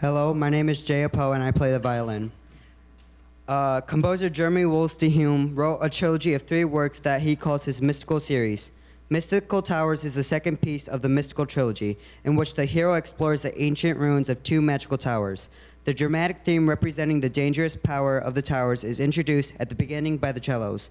Hello, my name is Jay Apo and I play the violin. Composer Jeremy Wolstenholme wrote a trilogy of 3 works that he calls his Mystical series. Mystical Towers is the second piece of the Mystical trilogy, in which the hero explores the ancient ruins of 2 magical towers. The dramatic theme representing the dangerous power of the towers is introduced at the beginning by the cellos.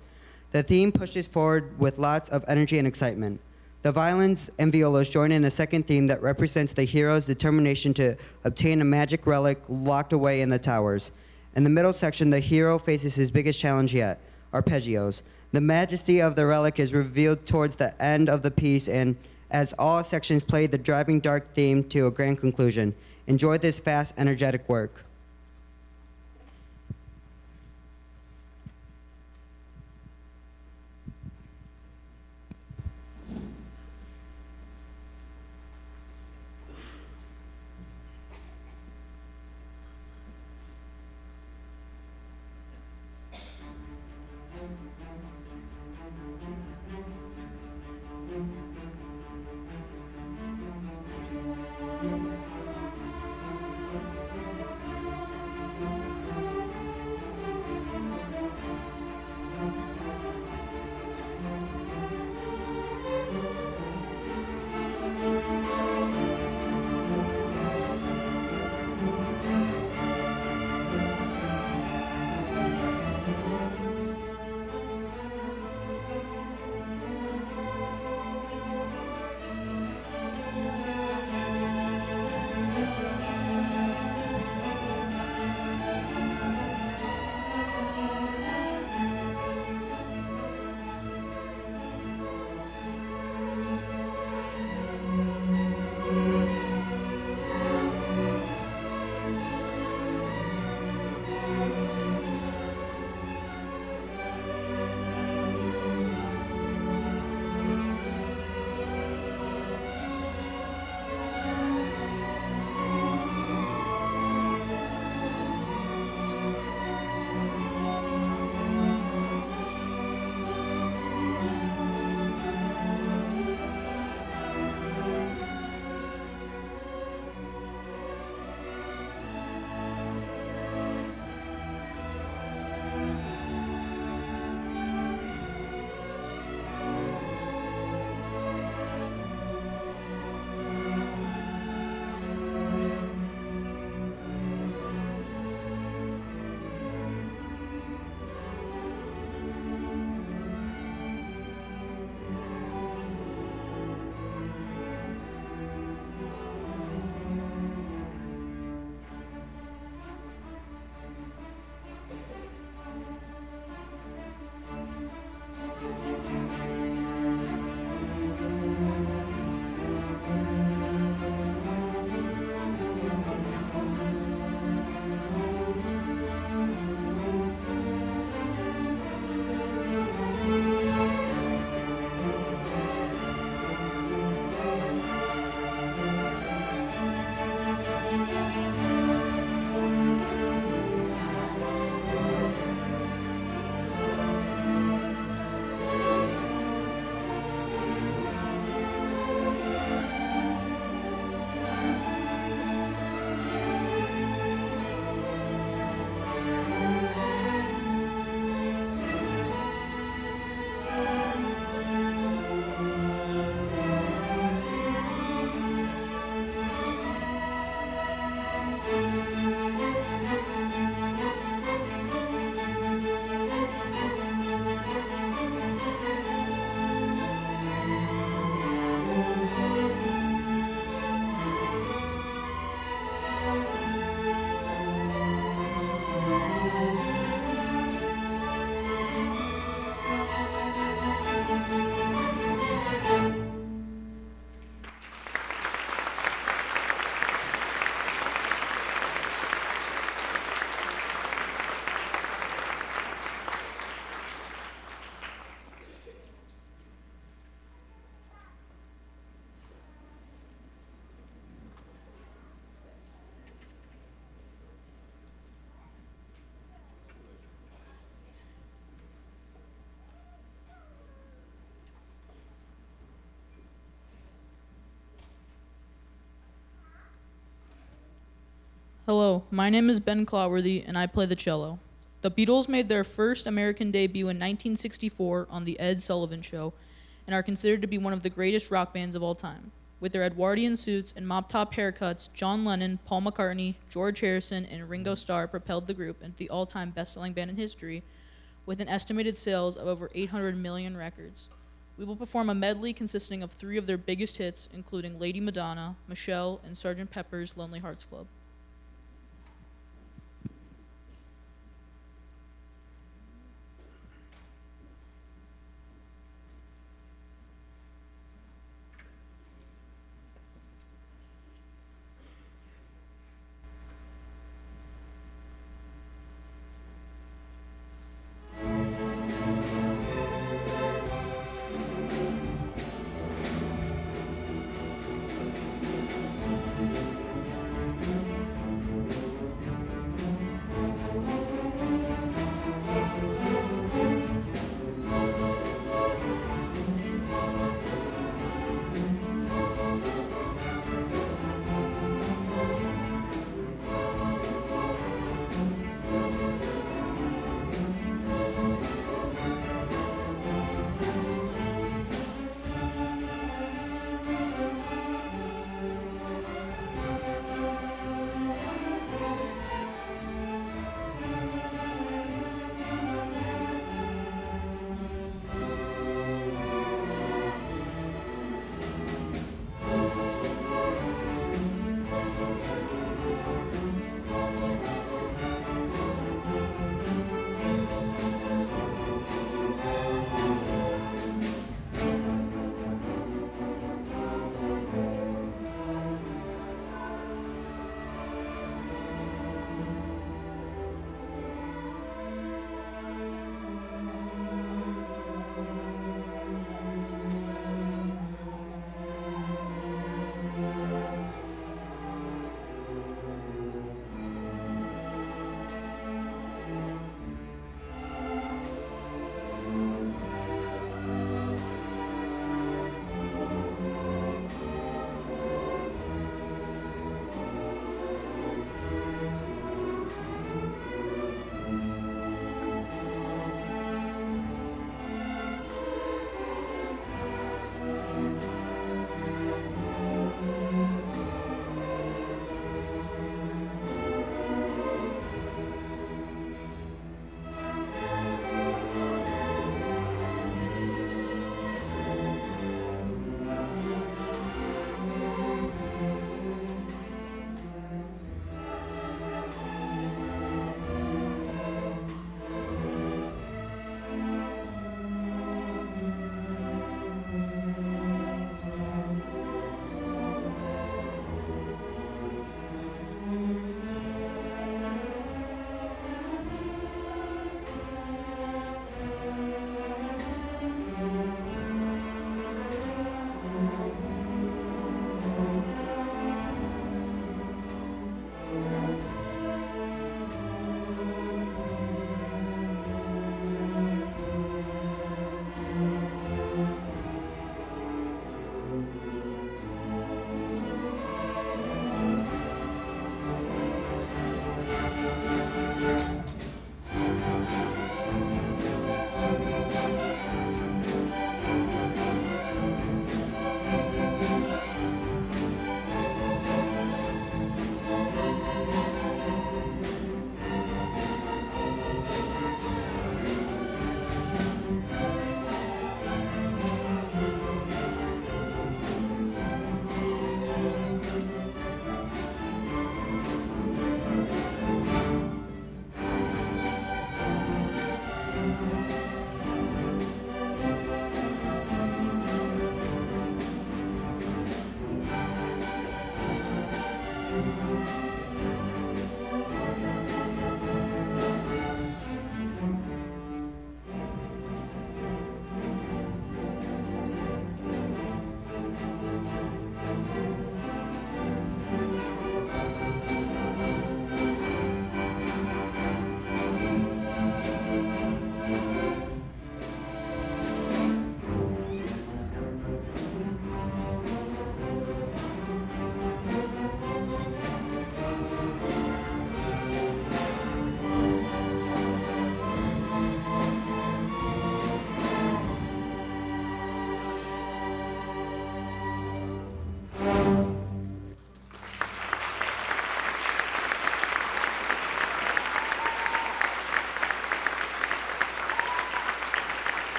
The theme pushes forward with lots of energy and excitement. The violins and violas join in a second theme that represents the hero's determination to obtain a magic relic locked away in the towers. In the middle section, the hero faces his biggest challenge yet, arpeggios. The majesty of the relic is revealed towards the end of the piece, and as all sections play the driving dark theme to a grand conclusion. Enjoy this fast, energetic work. Hello, my name is Ben Clotworthy, and I play the cello. The Beatles made their first American debut in 1964 on The Ed Sullivan Show and are considered to be one of the greatest rock bands of all time. With their Edwardian suits and mop-top haircuts, John Lennon, Paul McCartney, George Harrison, and Ringo Starr propelled the group into the all-time best-selling band in history with an estimated sales of over 800 million records. We will perform a medley consisting of 3 of their biggest hits, including Lady Madonna, Michelle, and Sgt. Pepper's Lonely Hearts Club.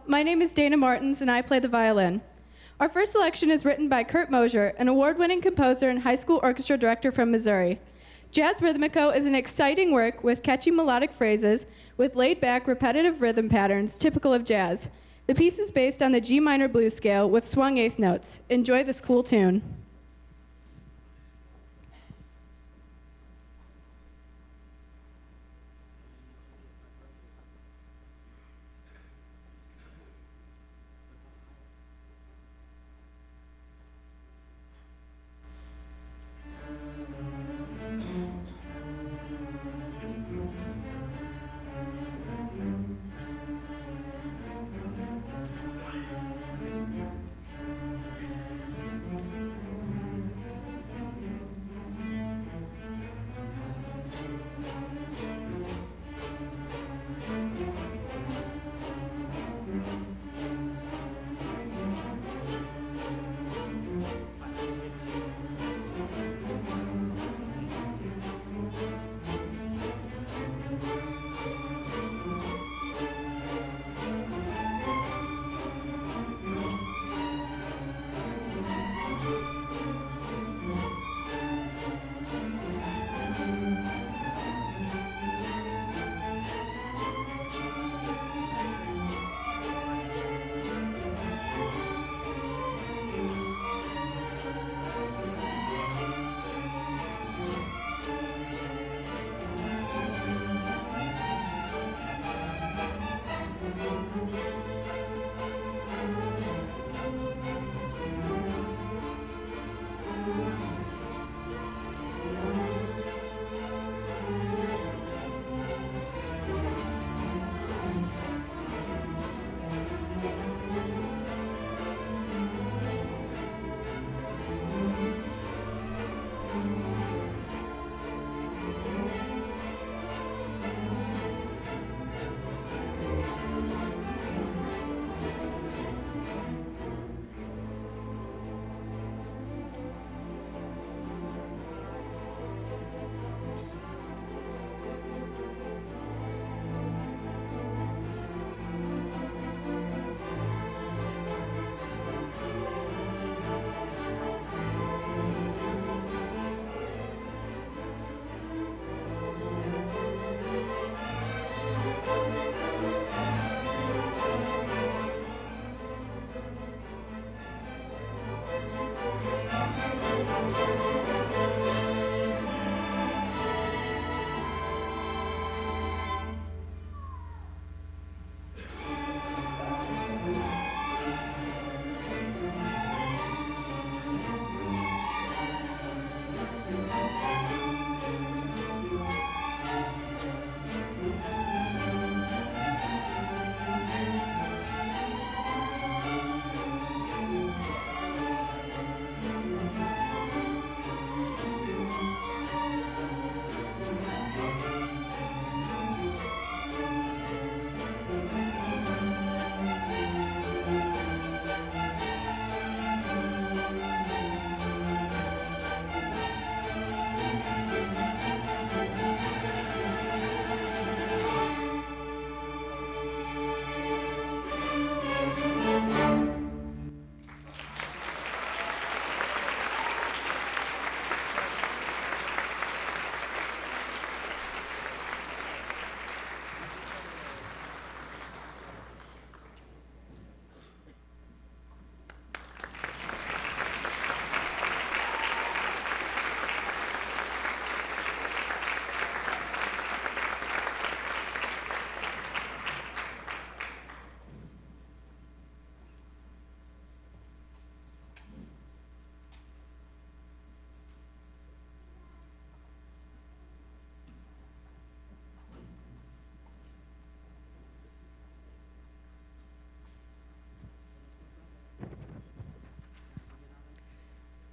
my name is Dana Martins and I play the violin. Our first selection is written by Kurt Mosier, an award-winning composer and high school orchestra director from Missouri. Jazz Rhythmico is an exciting work with catchy melodic phrases with laid-back, repetitive rhythm patterns typical of jazz. The piece is based on the G minor blues scale with swung eighth notes. Enjoy this cool tune.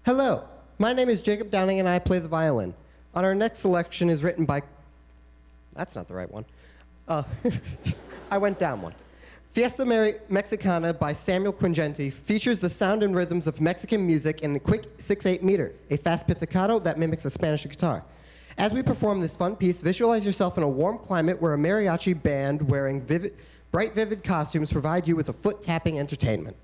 Hello, my name is Jacob Downing and I play the violin. On our next selection is written by... That's not the right one. I went down one. Fiesta Mexicana by Samuel Quingenti features the sound and rhythms of Mexican music in a quick 6/8 meter, a fast pizzicato that mimics a Spanish guitar. As we perform this fun piece, visualize yourself in a warm climate where a mariachi band wearing vivid Bright, vivid costumes provide you with a foot-tapping entertainment.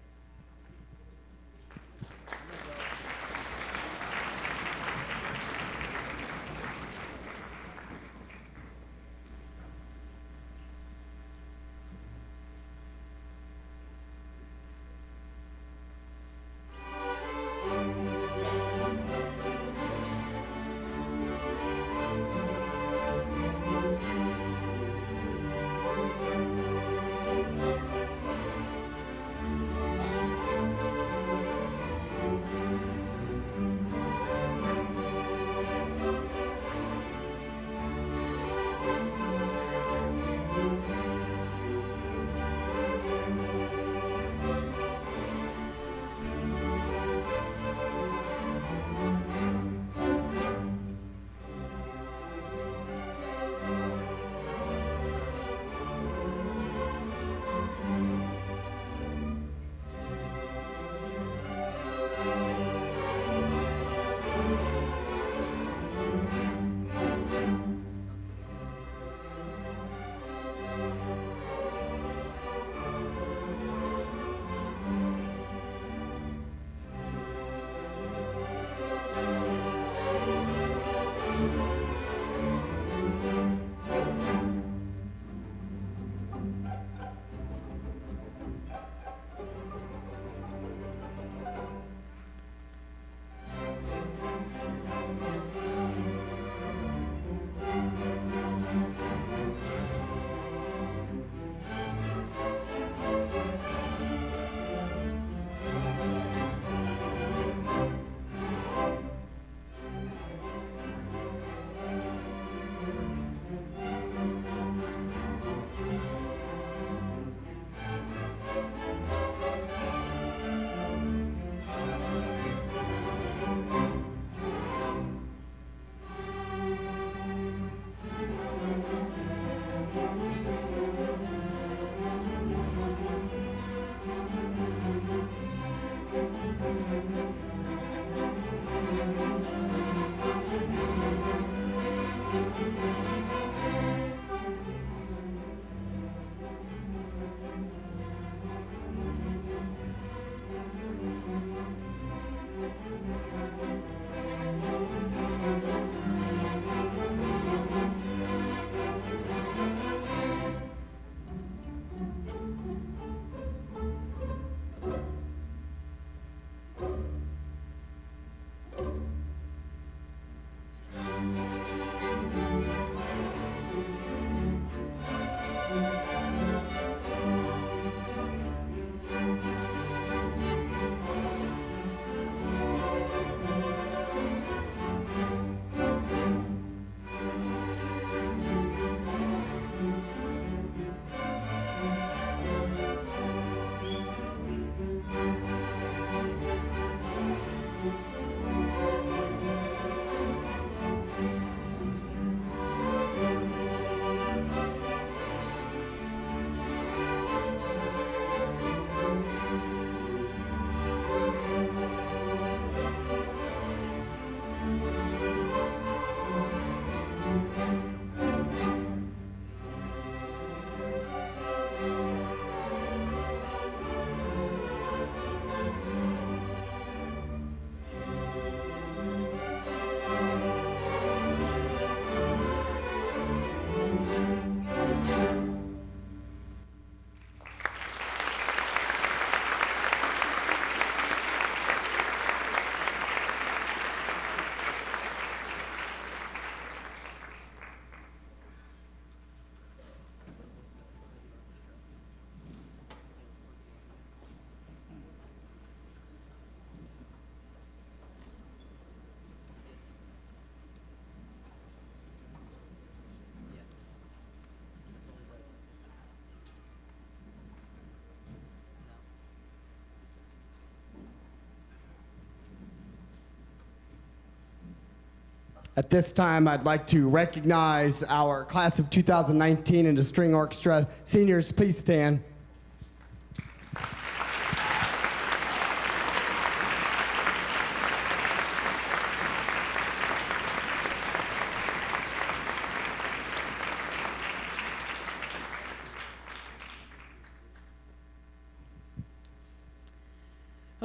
At this time, I'd like to recognize our class of 2019 into string orchestra. Seniors, please stand.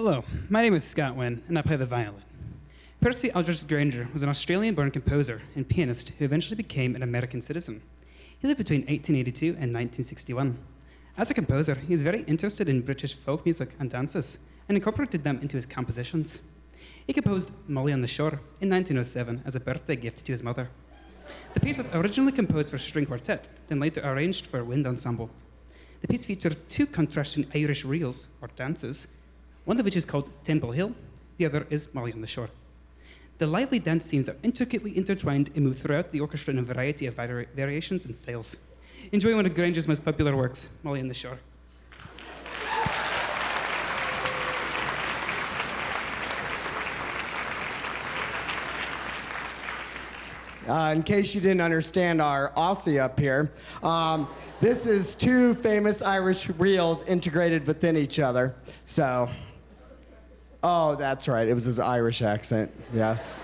Hello, my name is Scott Wynn, and I play the violin. Percy Aldrich Granger was an Australian-born composer and pianist who eventually became an American citizen. He lived between 1882 and 1961. As a composer, he was very interested in British folk music and dances, and incorporated them into his compositions. He composed Molly on the Shore in 1907 as a birthday gift to his mother. The piece was originally composed for string quartet, then later arranged for wind ensemble. The piece features two contrasting Irish reels, or dances, one of which is called Temple Hill, the other is Molly on the Shore. The lively dance scenes are intricately intertwined and move throughout the orchestra in a variety of variations and styles. Enjoy one of Granger's most popular works, Molly on the Shore. In case you didn't understand our Aussie up here, this is two famous Irish reels integrated within each other. So, oh, that's right. It was his Irish accent. Yes.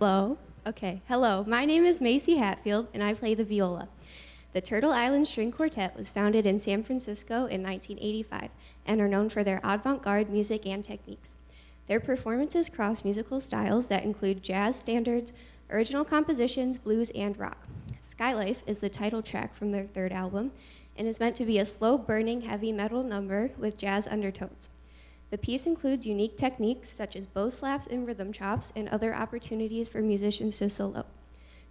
Hello. Okay. Hello. My name is Macy Hatfield, and I play the viola. The Turtle Island String Quartet was founded in San Francisco in 1985 and are known for their avant-garde music and techniques. Their performances cross musical styles that include jazz standards, original compositions, blues, and rock. Skylife is the title track from their third album and is meant to be a slow-burning heavy metal number with jazz undertones. The piece includes unique techniques such as bow slaps and rhythm chops and other opportunities for musicians to solo.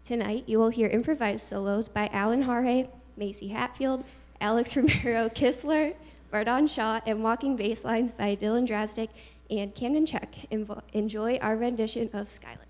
Tonight, you will hear improvised solos by Alan Harhay, Macy Hatfield, Alex Romero Kistler, Vardon Shaw, and walking bass lines by Dylan Drastic and Camden Check. Enjoy our rendition of Skylight.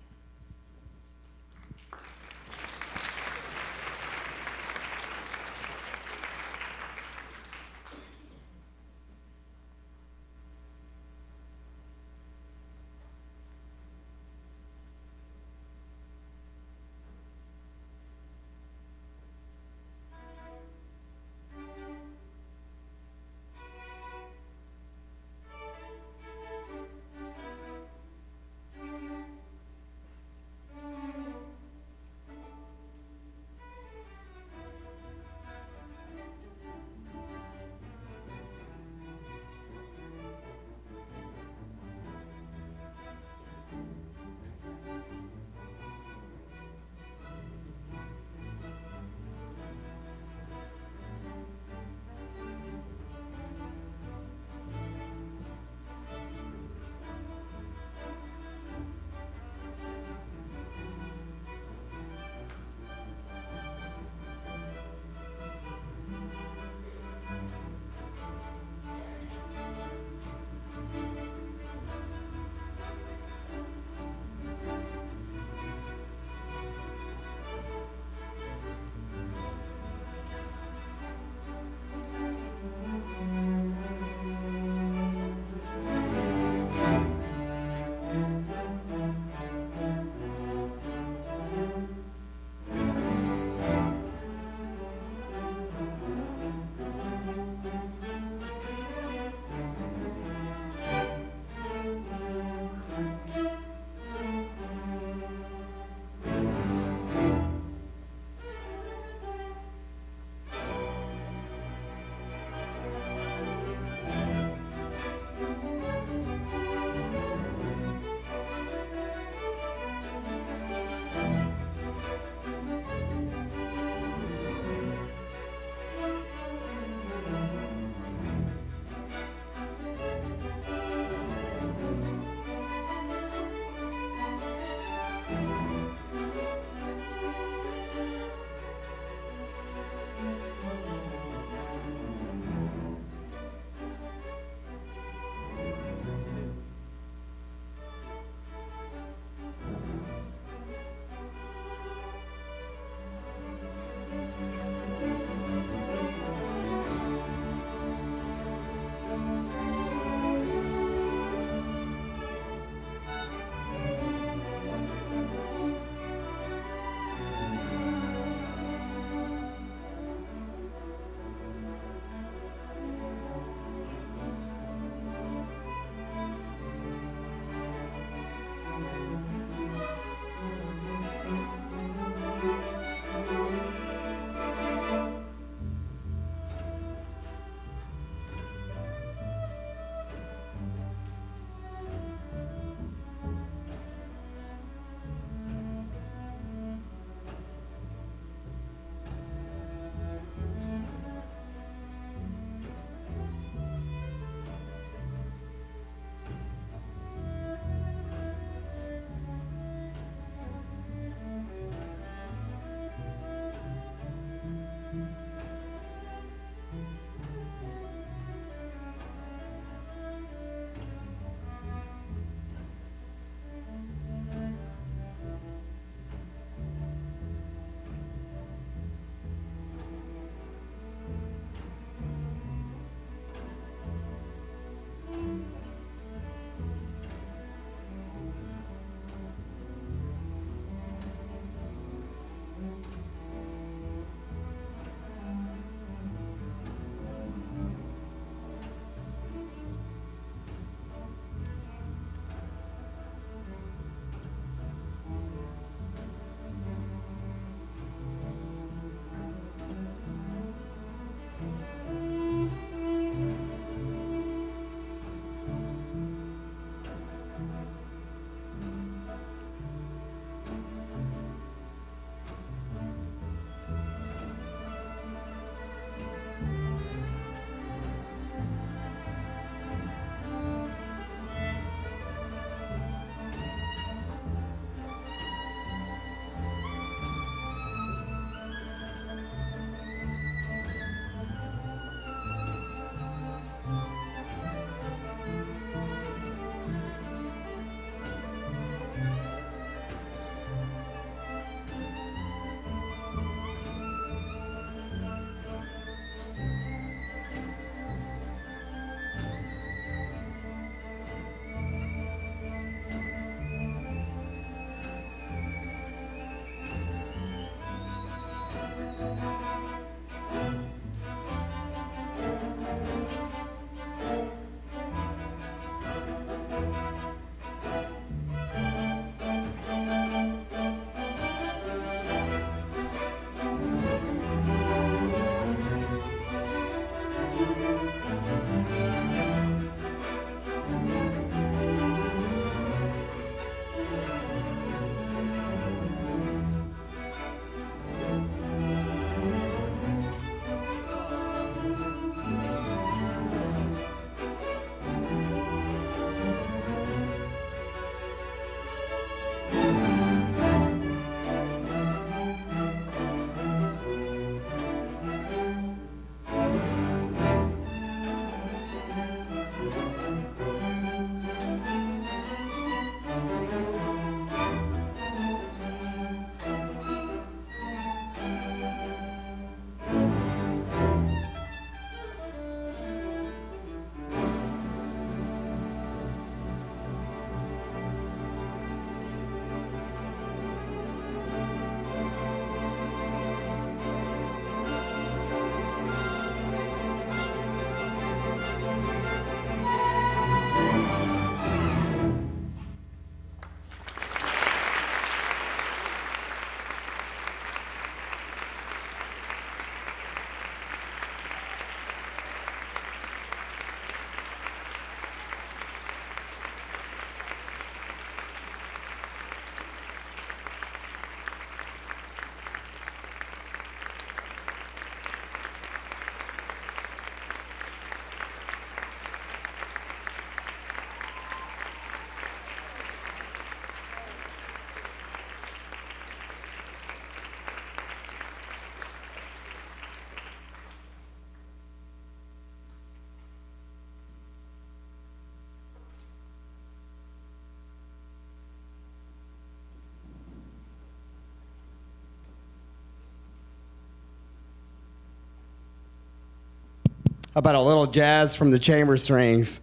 about a little jazz from the chamber strings,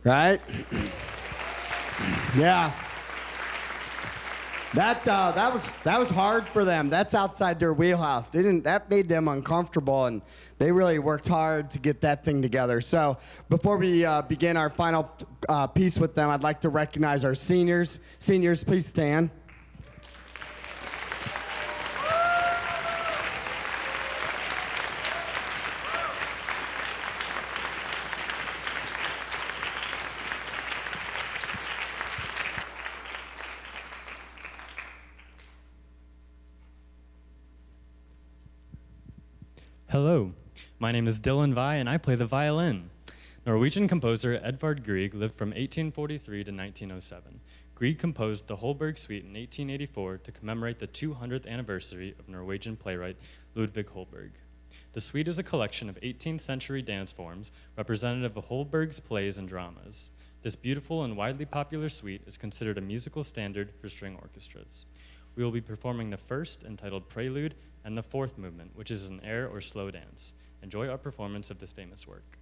right? Yeah. That was hard for them. That's outside their wheelhouse. That made them uncomfortable, and they really worked hard to get that thing together. So before we begin our final piece with them, I'd like to recognize our seniors. Seniors, please stand. Hello, my name is Dylan Vi and I play the violin. Norwegian composer Edvard Grieg lived from 1843 to 1907. Grieg composed the Holberg Suite in 1884 to commemorate the 200th anniversary of Norwegian playwright Ludvig Holberg. The suite is a collection of 18th century dance forms representative of Holberg's plays and dramas. This beautiful and widely popular suite is considered a musical standard for string orchestras. We will be performing the first, entitled Prelude, and the fourth movement, which is an air or slow dance. Enjoy our performance of this famous work.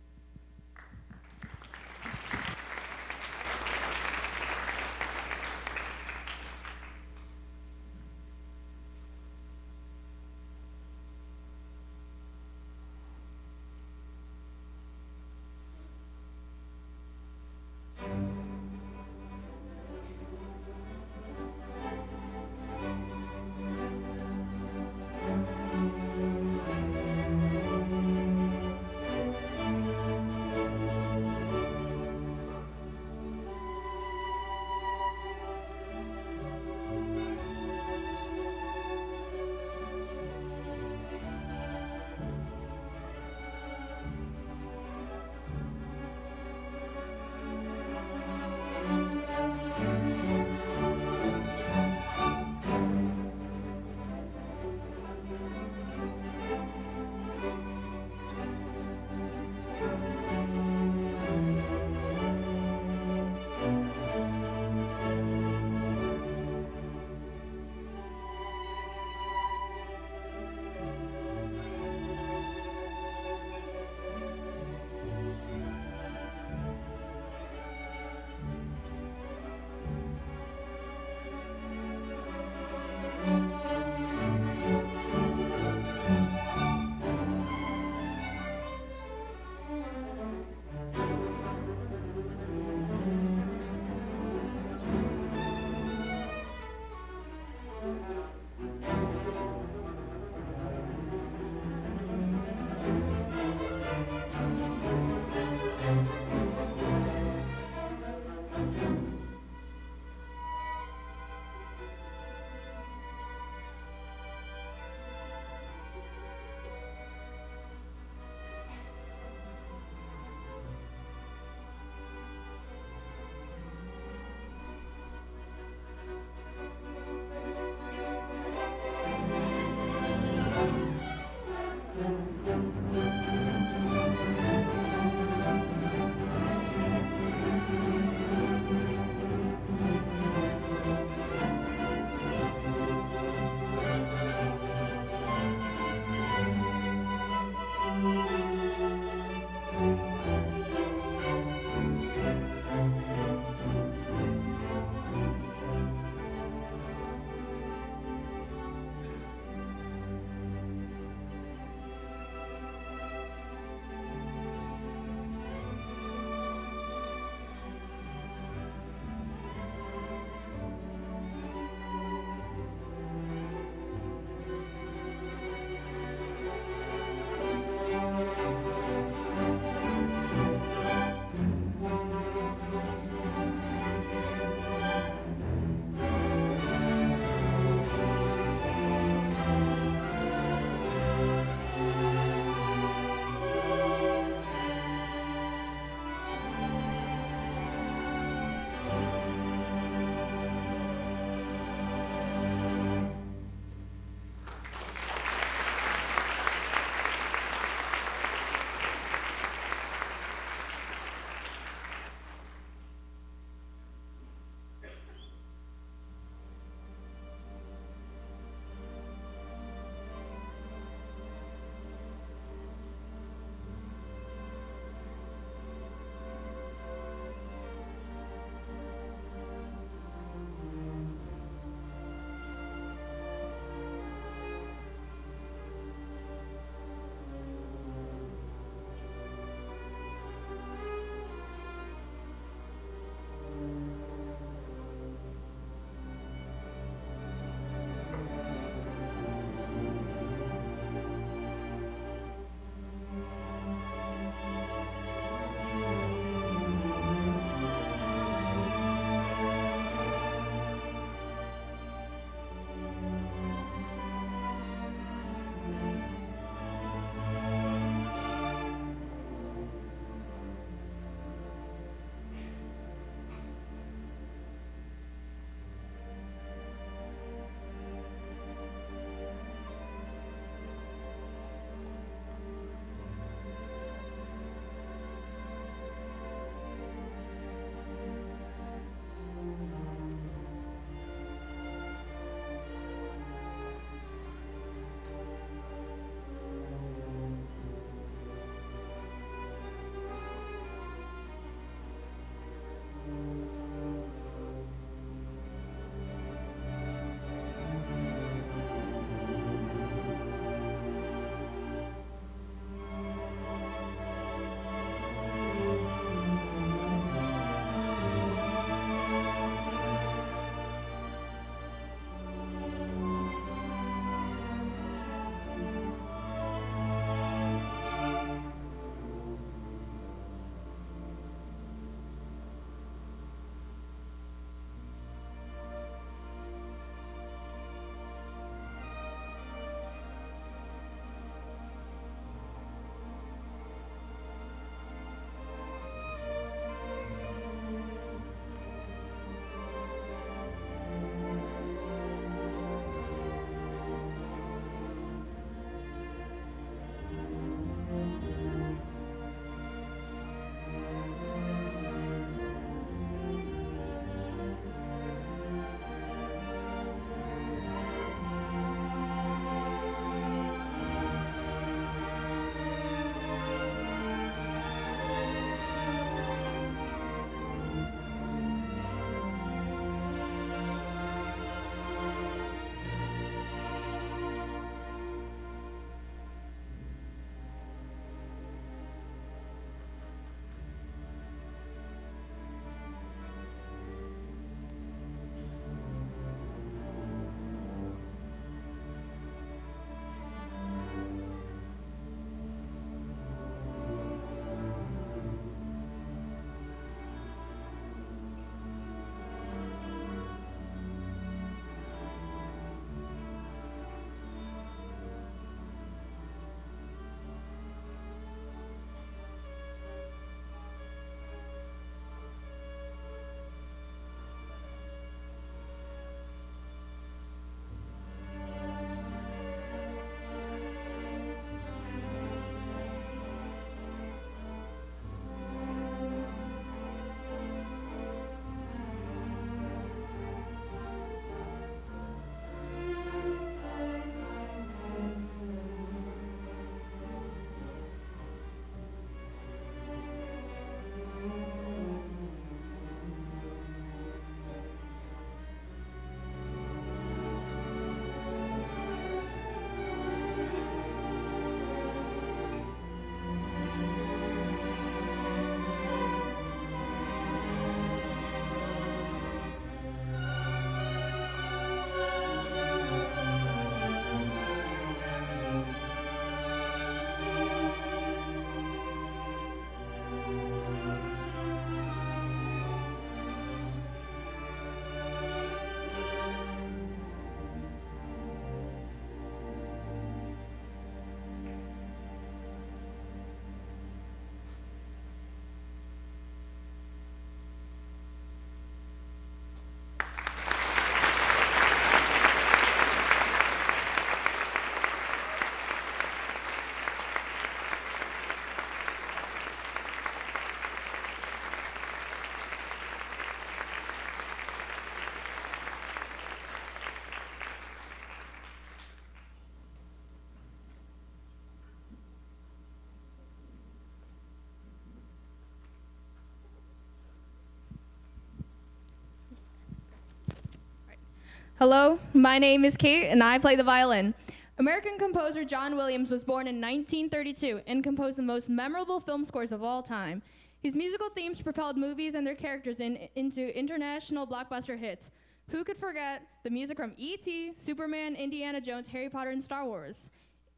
Hello, my name is Kate, and I play the violin. American composer John Williams was born in 1932 and composed the most memorable film scores of all time. His musical themes propelled movies and their characters into international blockbuster hits. Who could forget the music from E.T., Superman, Indiana Jones, Harry Potter, and Star Wars?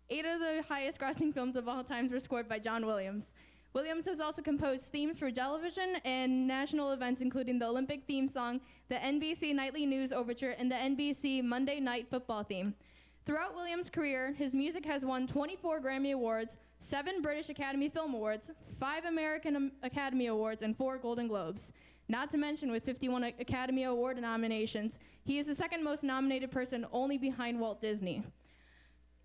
8 of the highest-grossing films of all time were scored by John Williams. Williams has also composed themes for television and national events, including the Olympic theme song, the NBC Nightly News Overture, and the NBC Monday Night Football theme. Throughout Williams' career, his music has won 24 Grammy Awards, 7 British Academy Film Awards, 5 American Academy Awards, and 4 Golden Globes. Not to mention, with 51 Academy Award nominations, he is the second most nominated person, only behind Walt Disney.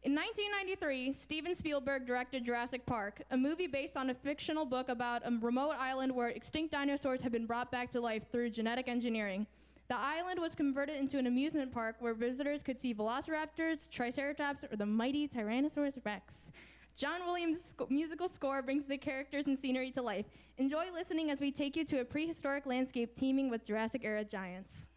In 1993, Steven Spielberg directed Jurassic Park, a movie based on a fictional book about a remote island where extinct dinosaurs have been brought back to life through genetic engineering. The island was converted into an amusement park where visitors could see velociraptors, triceratops, or the mighty Tyrannosaurus Rex. John Williams' musical score brings the characters and scenery to life. Enjoy listening as we take you to a prehistoric landscape teeming with Jurassic-era giants.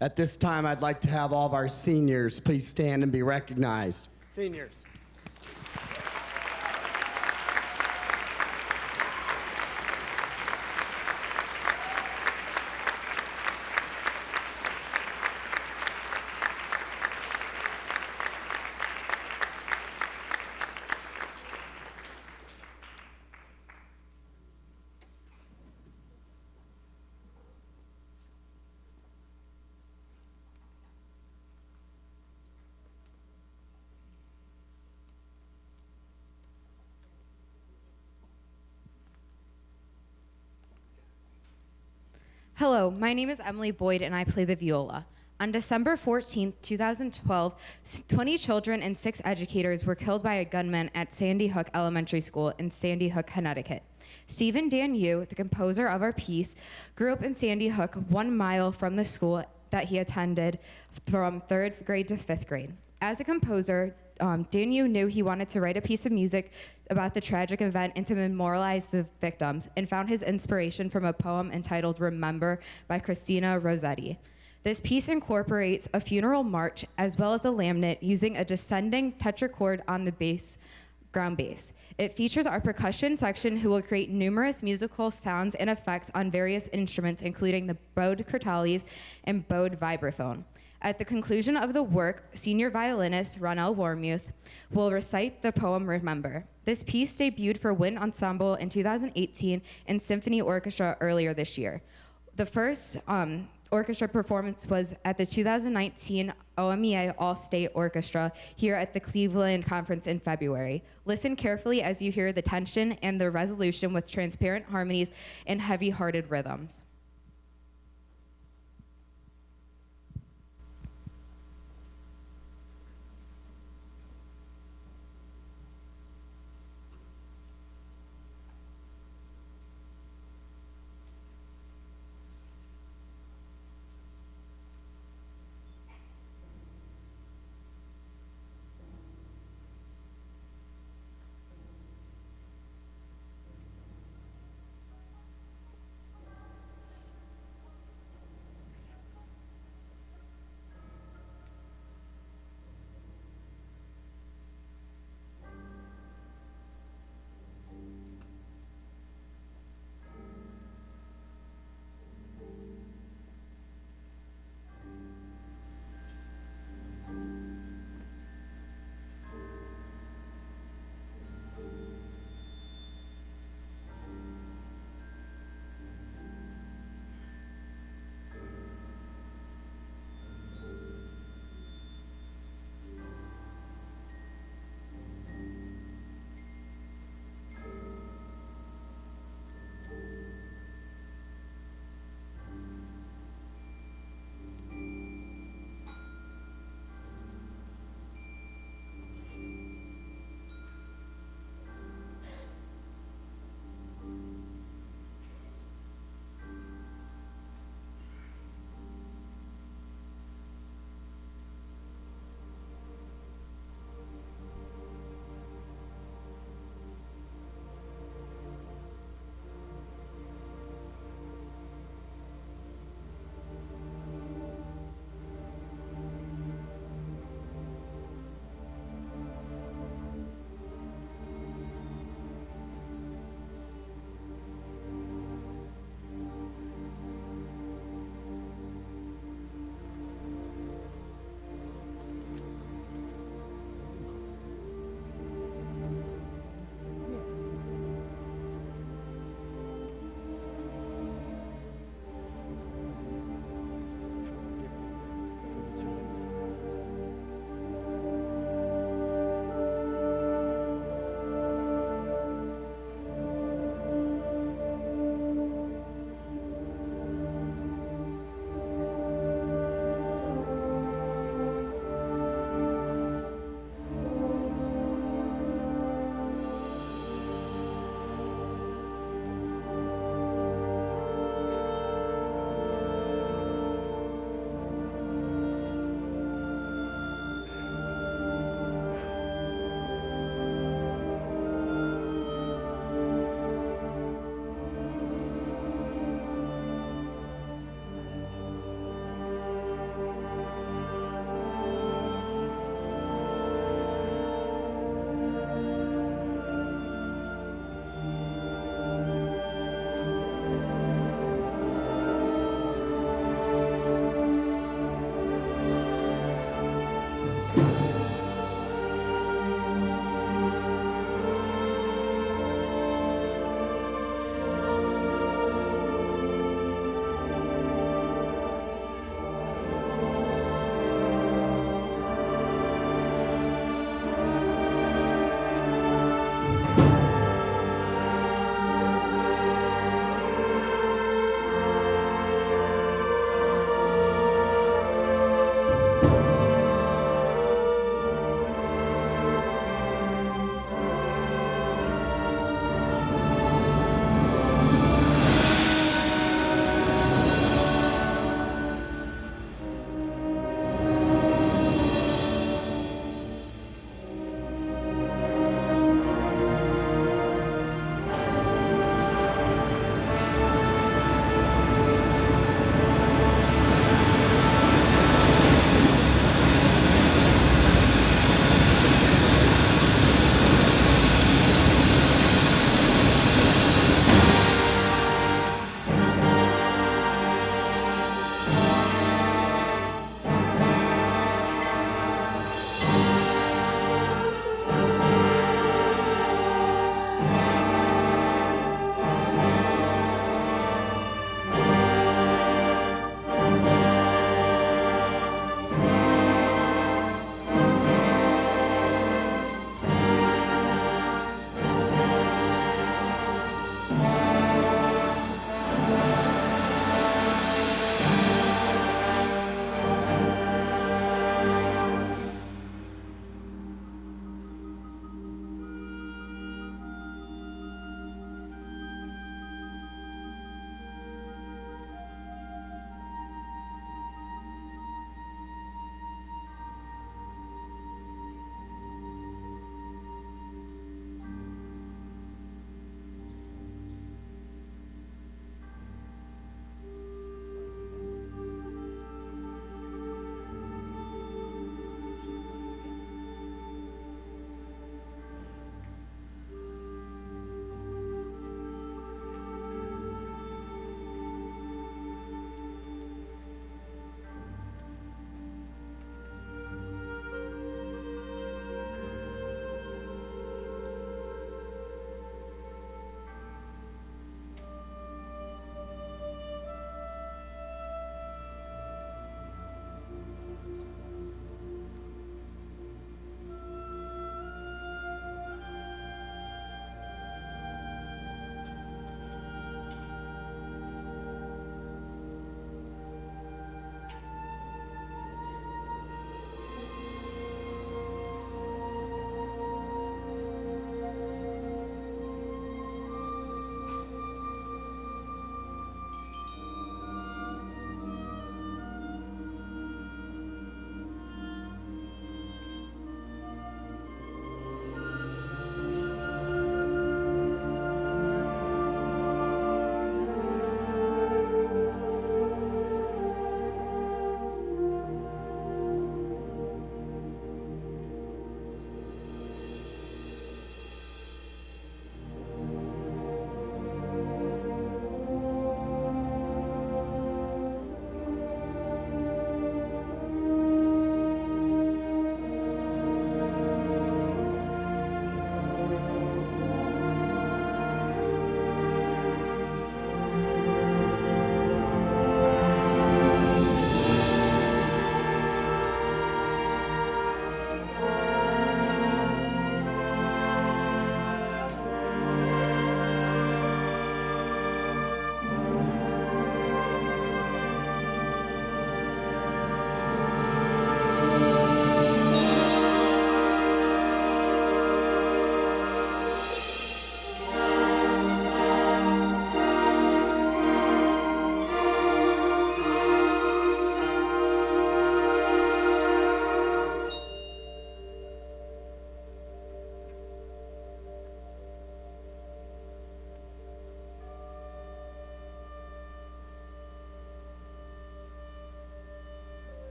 At this time, I'd like to have all of our seniors please stand and be recognized. Seniors. Hello, my name is Emily Boyd and I play the viola. On December 14, 2012, 20 children and 6 educators were killed by a gunman at Sandy Hook Elementary School in Sandy Hook, Connecticut. Stephen Dan Yu, the composer of our piece, grew up in Sandy Hook 1 mile from the school that he attended from 3rd grade to 5th grade. As a composer, Dan Yu knew he wanted to write a piece of music about the tragic event and to memorialize the victims, and found his inspiration from a poem entitled Remember by Christina Rossetti. This piece incorporates a funeral march as well as a lamnate using a descending tetrachord on the bass, ground bass. It features our percussion section who will create numerous musical sounds and effects on various instruments, including the bowed crotales and bowed vibraphone. At the conclusion of the work, senior violinist Ronell Warmuth will recite the poem Remember. This piece debuted for Wind Ensemble in 2018 and Symphony Orchestra earlier this year. The first orchestra performance was at the 2019 OMEA All-State Orchestra here at the Cleveland Conference in February. Listen carefully as you hear the tension and the resolution with transparent harmonies and heavy-hearted rhythms.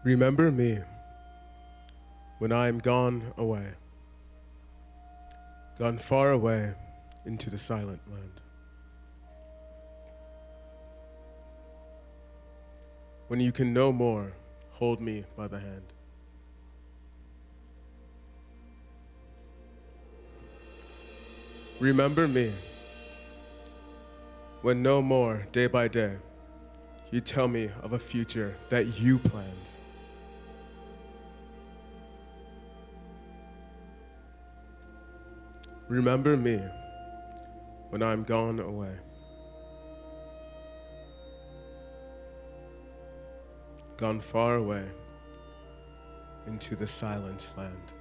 Remember me when I am gone away, gone far away into the silent land. When you can no more hold me by the hand. Remember me when no more, day by day, you tell me of a future that you planned. Remember me when I'm gone away. Gone far away into the silent land.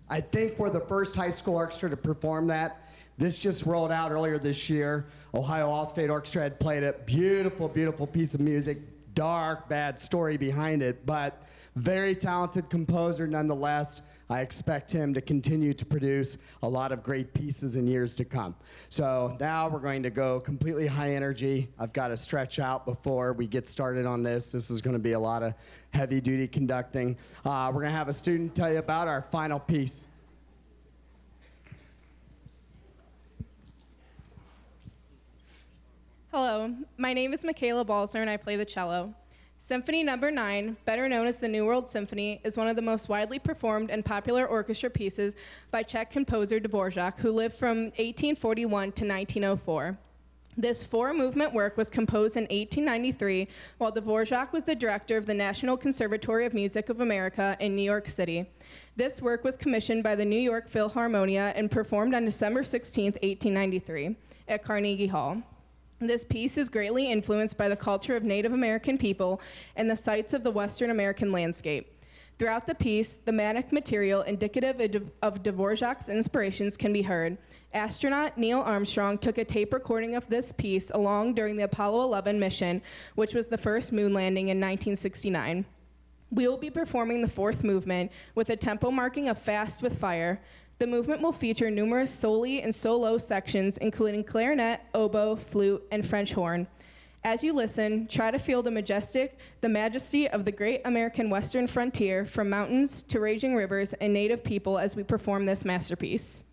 I think we're the first high school orchestra to perform that. This just rolled out earlier this year. Ohio All-State Orchestra had played it. Beautiful, beautiful piece of music. Dark, bad story behind it, but very talented composer nonetheless. I expect him to continue to produce a lot of great pieces in years to come. So now we're going to go completely high energy. I've got to stretch out before we get started on this. This is going to be a lot of heavy duty conducting. We're going to have a student tell you about our final piece. Hello, my name is Michaela Balzer and I play the cello. Symphony No. 9, better known as the New World Symphony, is one of the most widely performed and popular orchestra pieces by Czech composer Dvorak, who lived from 1841 to 1904. This four-movement work was composed in 1893 while Dvorak was the director of the National Conservatory of Music of America in New York City. This work was commissioned by the New York Philharmonia and performed on December 16, 1893, at Carnegie Hall. This piece is greatly influenced by the culture of Native American people and the sites of the Western American landscape. Throughout the piece, thematic material indicative of Dvorak's inspirations can be heard. Astronaut Neil Armstrong took a tape recording of this piece along during the Apollo 11 mission, which was the first moon landing in 1969. We will be performing the fourth movement with a tempo marking of Fast with Fire. The movement will feature numerous soli and solo sections, including clarinet, oboe, flute, and French horn. As you listen, try to feel the majesty of the great American Western frontier, from mountains to raging rivers and native people, as we perform this masterpiece.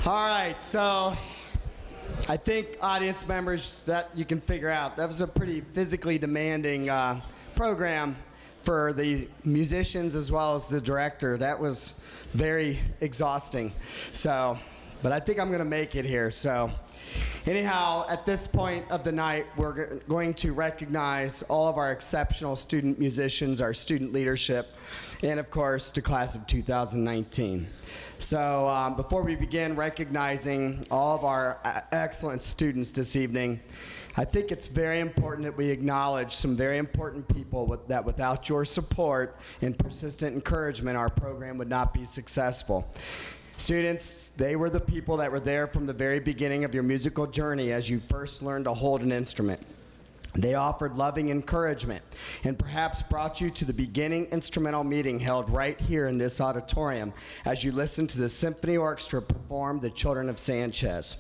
All right, so I think audience members that you can figure out that was a pretty physically demanding program for the musicians as well as the director. That was very exhausting. So, but I think I'm gonna make it here. So anyhow, at this point of the night, we're going to recognize all of our exceptional student musicians, our student leadership, and of course, the class of 2019. So before we begin recognizing all of our excellent students this evening, I think it's very important that we acknowledge some very important people that without your support and persistent encouragement, our program would not be successful. Students, they were the people that were there from the very beginning of your musical journey as you first learned to hold an instrument. They offered loving encouragement and perhaps brought you to the beginning instrumental meeting held right here in this auditorium as you listened to the symphony orchestra perform The Children of Sanchez.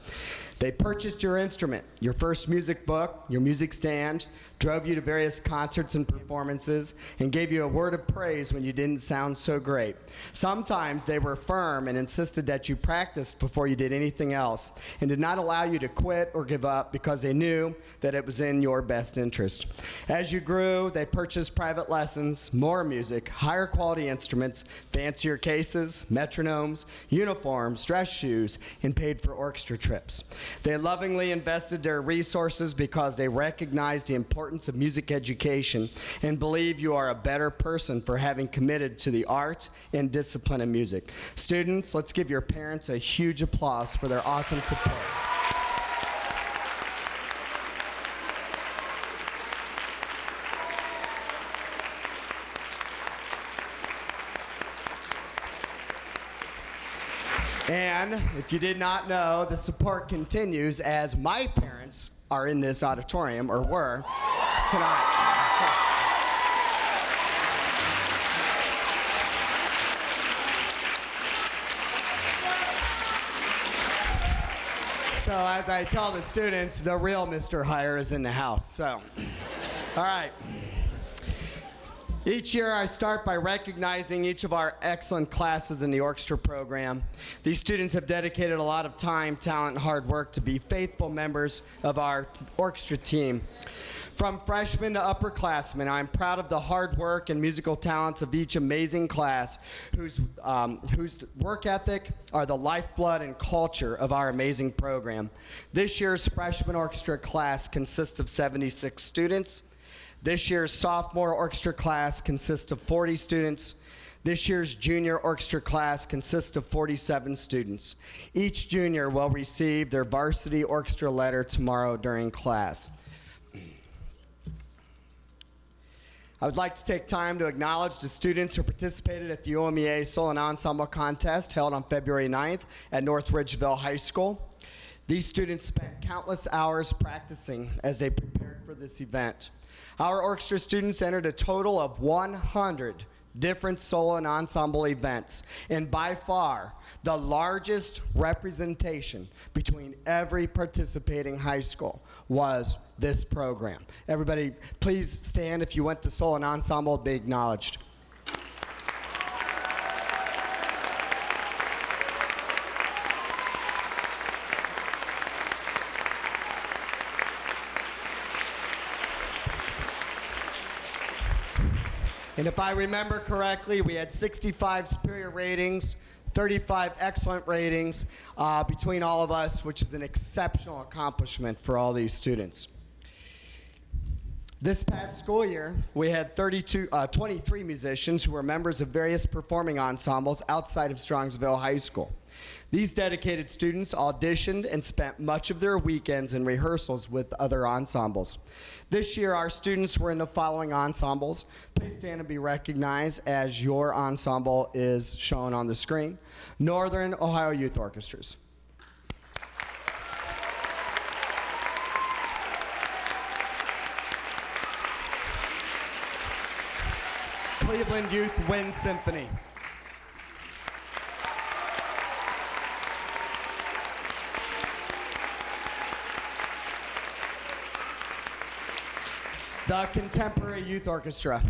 They purchased your instrument, your first music book, your music stand, drove you to various concerts and performances, and gave you a word of praise when you didn't sound so great. Sometimes they were firm and insisted that you practiced before you did anything else, and did not allow you to quit or give up because they knew that it was in your best interest. As you grew, they purchased private lessons, more music, higher quality instruments, fancier cases, metronomes, uniforms, dress shoes, and paid for orchestra trips. They lovingly invested their resources because they recognized the importance of music education and believe you are a better person for having committed to the art and discipline of music. Students, let's give your parents a huge applause for their awesome support. And if you did not know, the support continues as my parents are in this auditorium, or were, tonight. So as I tell the students, the real Mr. Hire is in the house. So, all right. Each year I start by recognizing each of our excellent classes in the orchestra program. These students have dedicated a lot of time, talent, and hard work to be faithful members of our orchestra team. From freshmen to upperclassmen, I'm proud of the hard work and musical talents of each amazing class whose work ethic are the lifeblood and culture of our amazing program. This year's freshman orchestra class consists of 76 students. This year's sophomore orchestra class consists of 40 students. This year's junior orchestra class consists of 47 students. Each junior will receive their varsity orchestra letter tomorrow during class. I would like to take time to acknowledge the students who participated at the OMEA Solo and Ensemble Contest held on February 9th at North Ridgeville High School. These students spent countless hours practicing as they prepared for this event. Our orchestra students entered a total of 100 different solo and ensemble events, and by far the largest representation between every participating high school was this program. Everybody, please stand if you went to solo and ensemble, be acknowledged. And if I remember correctly, we had 65 superior ratings, 35 excellent ratings between all of us, which is an exceptional accomplishment for all these students. This past school year, we had 23 musicians who were members of various performing ensembles outside of Strongsville High School. These dedicated students auditioned and spent much of their weekends in rehearsals with other ensembles. This year, our students were in the following ensembles. Please stand and be recognized as your ensemble is shown on the screen. Northern Ohio Youth Orchestras. Cleveland Youth Wind Symphony. The Contemporary Youth Orchestra.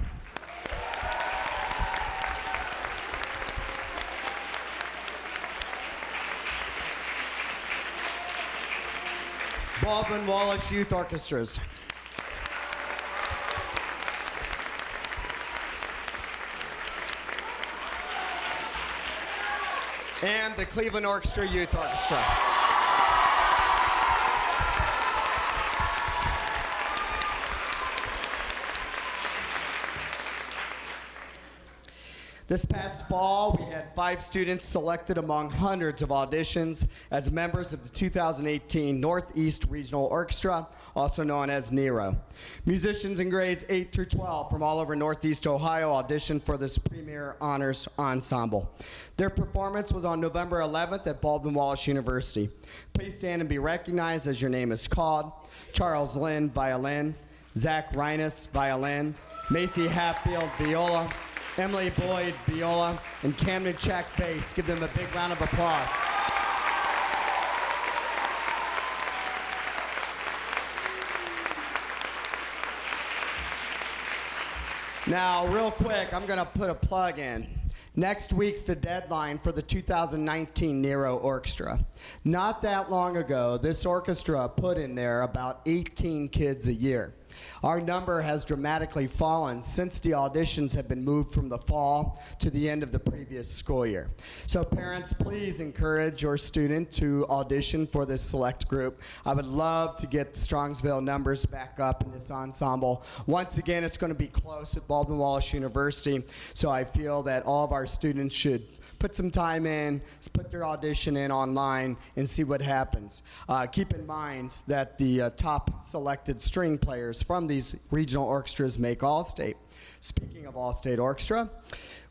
Baldwin Wallace Youth Orchestras. And the Cleveland Orchestra Youth Orchestra. This past fall, we had 5 students selected among hundreds of auditions as members of the 2018 Northeast Regional Orchestra, also known as NERO. Musicians in grades 8 through 12 from all over Northeast Ohio auditioned for this premier honors ensemble. Their performance was on November 11th at Baldwin Wallace University. Please stand and be recognized as your name is called. Charles Lynn, violin. Zach Reines, violin. Macy Hatfield, viola. Emily Boyd, viola, and Camden Check, bass. Give them a big round of applause. Now, real quick, I'm going to put a plug in. Next week's the deadline for the 2019 NERO Orchestra. Not that long ago, this orchestra put in there about 18 kids a year. Our number has dramatically fallen since the auditions have been moved from the fall to the end of the previous school year. So parents, please encourage your student to audition for this select group. I would love to get the Strongsville numbers back up in this ensemble. Once again, it's going to be close at Baldwin Wallace University, so I feel that all of our students should put some time in, put their audition in online, and see what happens. Keep in mind that the top selected string players from these regional orchestras make All-State. Speaking of All-State Orchestra,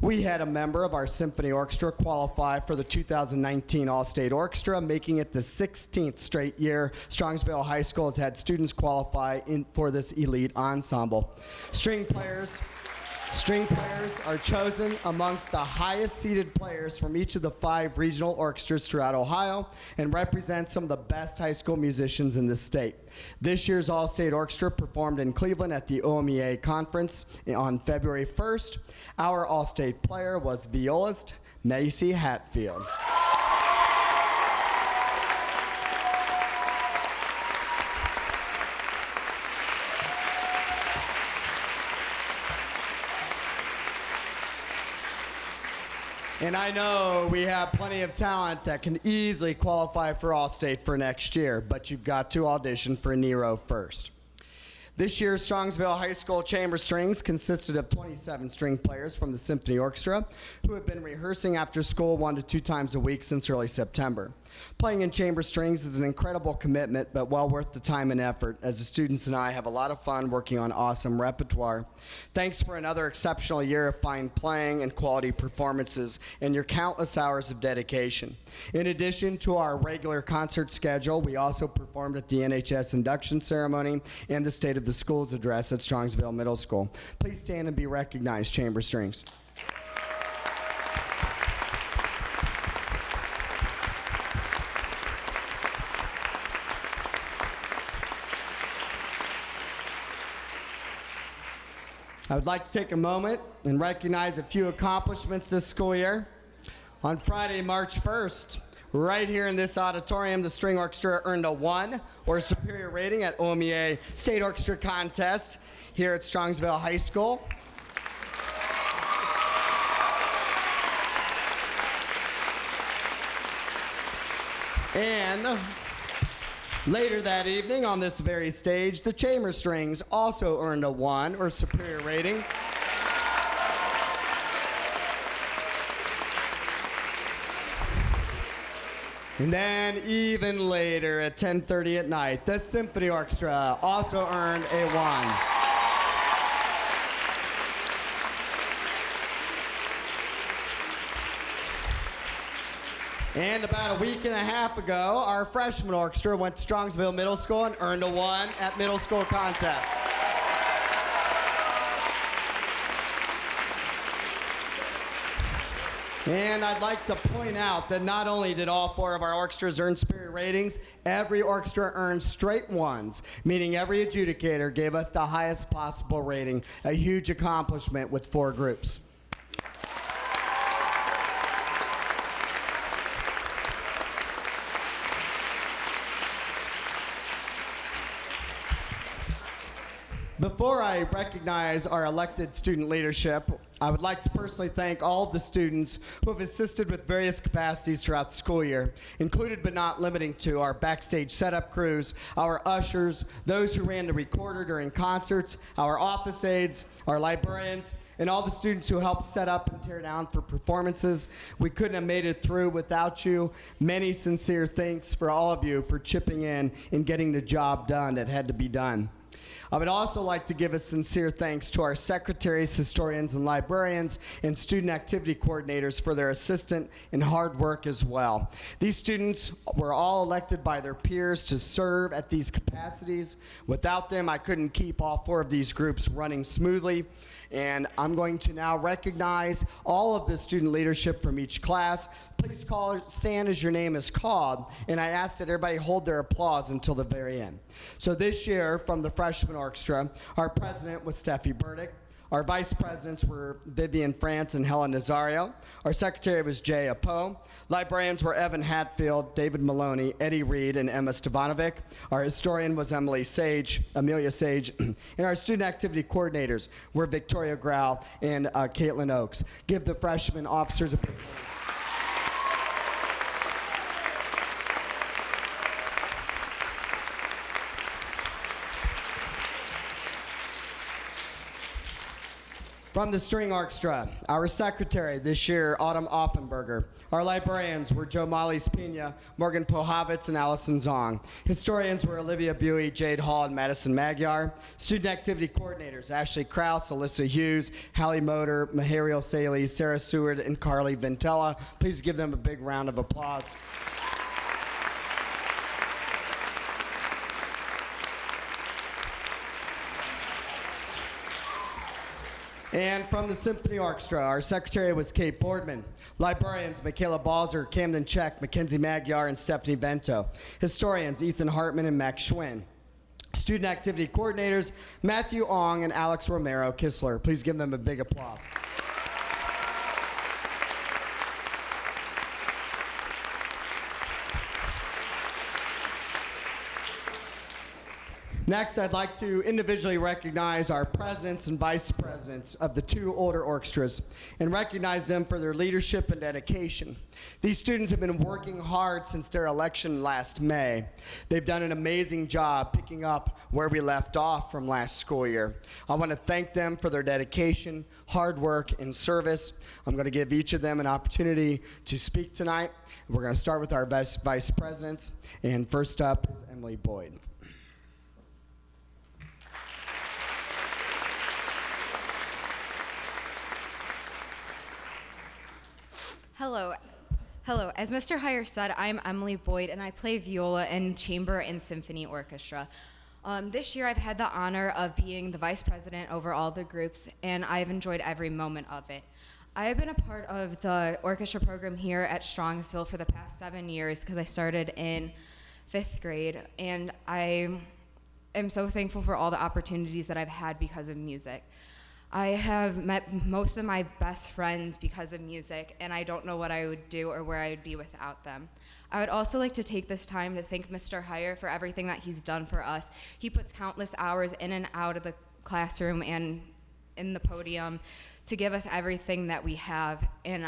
we had a member of our symphony orchestra qualify for the 2019 All-State Orchestra, making it the 16th straight year Strongsville High School has had students qualify for this elite ensemble. String players are chosen amongst the highest seeded players from each of the 5 regional orchestras throughout Ohio and represent some of the best high school musicians in the state. This year's All-State Orchestra performed in Cleveland at the OMEA conference on February 1st. Our All-State player was violist Macy Hatfield. And I know we have plenty of talent that can easily qualify for All-State for next year, but you've got to audition for NERO first. This year's Strongsville High School Chamber Strings consisted of 27 string players from the Symphony Orchestra who have been rehearsing after school 1 to 2 times a week since early September. Playing in chamber strings is an incredible commitment, but well worth the time and effort, as the students and I have a lot of fun working on awesome repertoire. Thanks for another exceptional year of fine playing and quality performances and your countless hours of dedication. In addition to our regular concert schedule, we also performed at the NHS induction ceremony and the State of the Schools address at Strongsville Middle School. Please stand and be recognized, chamber strings. I would like to take a moment and recognize a few accomplishments this school year. On Friday, March 1st, right here in this auditorium, the string orchestra earned a 1 or superior rating at OMEA State Orchestra Contest here at Strongsville High School. And later that evening on this very stage, the chamber strings also earned a 1 or superior rating. And then even later at 10:30 at night, the Symphony Orchestra also earned a 1. And about a week and a half ago, our freshman orchestra went to Strongsville Middle School and earned a 1 at middle school contest. And I'd like to point out that not only did all 4 of our orchestras earn superior ratings, every orchestra earned straight 1s, meaning every adjudicator gave us the highest possible rating, a huge accomplishment with 4 groups. Before I recognize our elected student leadership, I would like to personally thank all of the students who have assisted with various capacities throughout the school year, included but not limiting to our backstage setup crews, our ushers, those who ran the recorder during concerts, our office aides, our librarians, and all the students who helped set up and tear down for performances. We couldn't have made it through without you. Many sincere thanks for all of you for chipping in and getting the job done that had to be done. I would also like to give a sincere thanks to our secretaries, historians, and librarians, and student activity coordinators for their assistance and hard work as well. These students were all elected by their peers to serve at these capacities. Without them, I couldn't keep all 4 of these groups running smoothly. And I'm going to now recognize all of the student leadership from each class. Please stand as your name is called, and I ask that everybody hold their applause until the very end. So this year, from the freshman orchestra, our president was Steffi Burdick. Our vice presidents were Vivian France and Helen Nazario. Our secretary was Jay Apo. Librarians were Evan Hatfield, David Maloney, Eddie Reed, and Emma Stevanovic. Our historian was Amelia Sage. And our student activity coordinators were Victoria Grau and Caitlin Oakes. Give the freshman officers a big hand. From the string orchestra, our secretary this year, Autumn Offenberger. Our librarians were Joe Molly's Pena, Morgan Pohavitz, and Allison Zong. Historians were Olivia Buey, Jade Hall, and Madison Magyar. Student activity coordinators, Ashley Krause, Alyssa Hughes, Hallie Motor, Mahariel Saley, Sarah Seward, and Carly Ventella. Please give them a big round of applause. And from the Symphony Orchestra, our secretary was Kate Boardman. Librarians, Michaela Balzer, Camden Check, Mackenzie Magyar, and Stephanie Bento. Historians, Ethan Hartman and Max Schwinn. Student activity coordinators, Matthew Ong and Alex Romero Kistler. Please give them a big applause. Next, I'd like to individually recognize our presidents and vice presidents of the 2 older orchestras and recognize them for their leadership and dedication. These students have been working hard since their election last May. They've done an amazing job picking up where we left off from last school year. I want to thank them for their dedication, hard work, and service. I'm going to give each of them an opportunity to speak tonight. We're going to start with our vice presidents, and first up is Emily Boyd. Hello. Hello. As Mr. Heyer said, I'm Emily Boyd, and I play viola in chamber and symphony orchestra. This year, I've had the honor of being the vice president over all the groups, and I've enjoyed every moment of it. I have been a part of the orchestra program here at Strongsville for the past 7 years because I started in 5th grade, and I am so thankful for all the opportunities that I've had because of music. I have met most of my best friends because of music, and I don't know what I would do or where I would be without them. I would also like to take this time to thank Mr. Heyer for everything that he's done for us. He puts countless hours in and out of the classroom and in the podium to give us everything that we have, and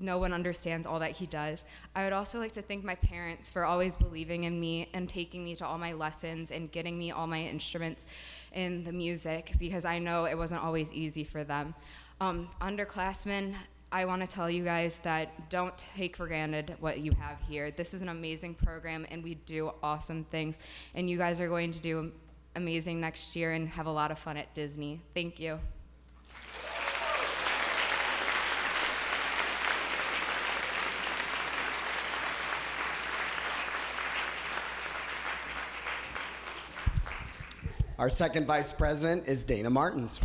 no one understands all that he does. I would also like to thank my parents for always believing in me and taking me to all my lessons and getting me all my instruments and the music, because I know it wasn't always easy for them. Underclassmen, I want to tell you guys that don't take for granted what you have here. This is an amazing program, and we do awesome things, and you guys are going to do amazing next year and have a lot of fun at Disney. Thank you. Our second vice president is Dana Martins.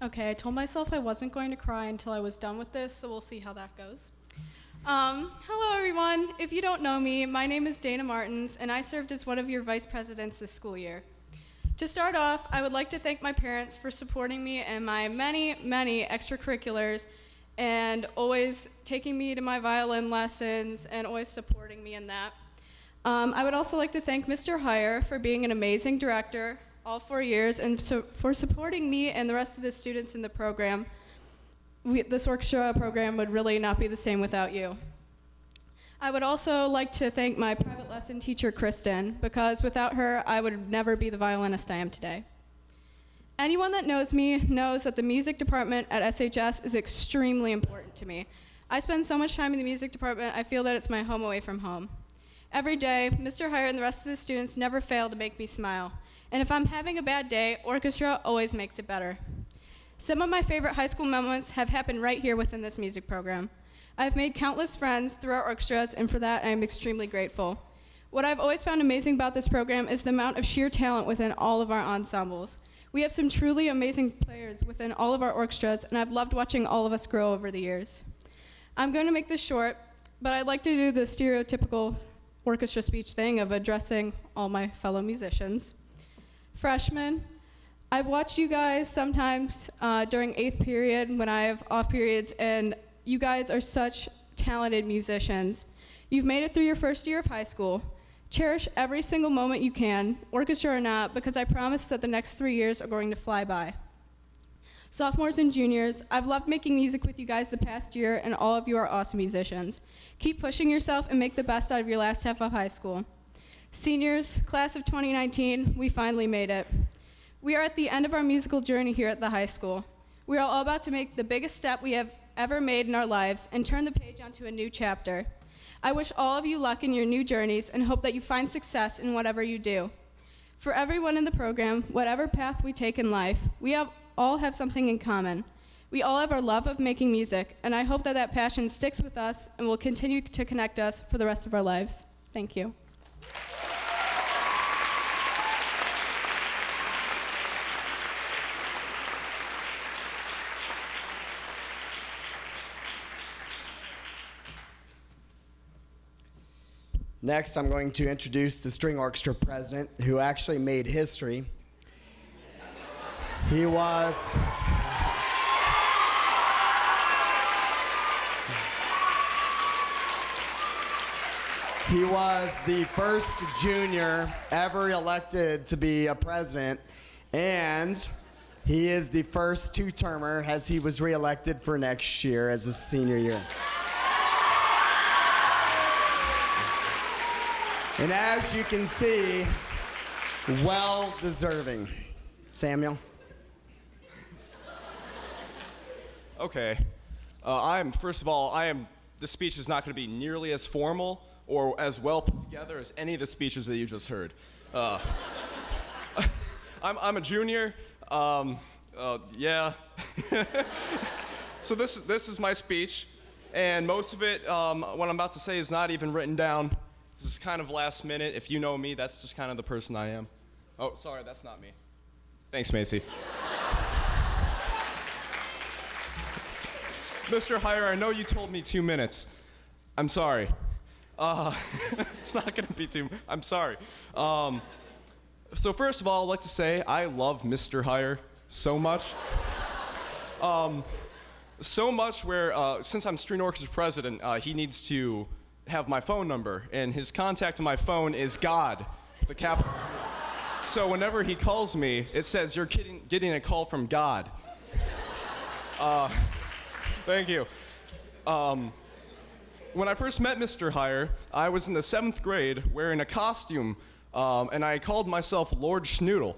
Okay, I told myself I wasn't going to cry until I was done with this, so we'll see how that goes. Hello, everyone. If you don't know me, my name is Dana Martins, and I served as one of your vice presidents this school year. To start off, I would like to thank my parents for supporting me in my many, many extracurriculars and always taking me to my violin lessons and always supporting me in that. I would also like to thank Mr. Heyer for being an amazing director all 4 years and for supporting me and the rest of the students in the program. This orchestra program would really not be the same without you. I would also like to thank my private lesson teacher, Kristen, because without her, I would never be the violinist I am today. Anyone that knows me knows that the music department at SHS is extremely important to me. I spend so much time in the music department, I feel that it's my home away from home. Every day, Mr. Heyer and the rest of the students never fail to make me smile. And if I'm having a bad day, orchestra always makes it better. Some of my favorite high school moments have happened right here within this music program. I've made countless friends through our orchestras, and for that, I am extremely grateful. What I've always found amazing about this program is the amount of sheer talent within all of our ensembles. We have some truly amazing players within all of our orchestras, and I've loved watching all of us grow over the years. I'm going to make this short, but I'd like to do the stereotypical orchestra speech thing of addressing all my fellow musicians. Freshmen, I've watched you guys sometimes during 8th period when I have off periods, and you guys are such talented musicians. You've made it through your first year of high school. Cherish every single moment you can, orchestra or not, because I promise that the next 3 years are going to fly by. Sophomores and juniors, I've loved making music with you guys the past year, and all of you are awesome musicians. Keep pushing yourself and make the best out of your last half of high school. Seniors, class of 2019, we finally made it. We are at the end of our musical journey here at the high school. We are all about to make the biggest step we have ever made in our lives and turn the page onto a new chapter. I wish all of you luck in your new journeys and hope that you find success in whatever you do. For everyone in the program, whatever path we take in life, we all have something in common. We all have our love of making music, and I hope that that passion sticks with us and will continue to connect us for the rest of our lives. Thank you. Next, I'm going to introduce the string orchestra president who actually made history. He was the first junior ever elected to be a president, and he is the first two-termer as he was reelected for next year as a senior year. And as you can see, well deserving. Samuel? Okay. First of all, this speech is not going to be nearly as formal or as well put together as any of the speeches that you just heard. I'm a junior. Yeah. So this is my speech, and most of it, what I'm about to say, is not even written down. This is kind of last minute. If you know me, that's just kind of the person I am. Oh, sorry, that's not me. Thanks, Macy. Mr. Heyer, I know you told me 2 minutes. I'm sorry. It's not gonna be I'm sorry. So first of all, I'd like to say I love Mr. Heyer so much. So much where, since I'm string orchestra president, he needs to have my phone number, and his contact to my phone is God, the capital. So whenever he calls me, it says, "You're getting a call from God." Thank you. When I first met Mr. Heyer, I was in the 7th grade wearing a costume, and I called myself Lord Schnoodle.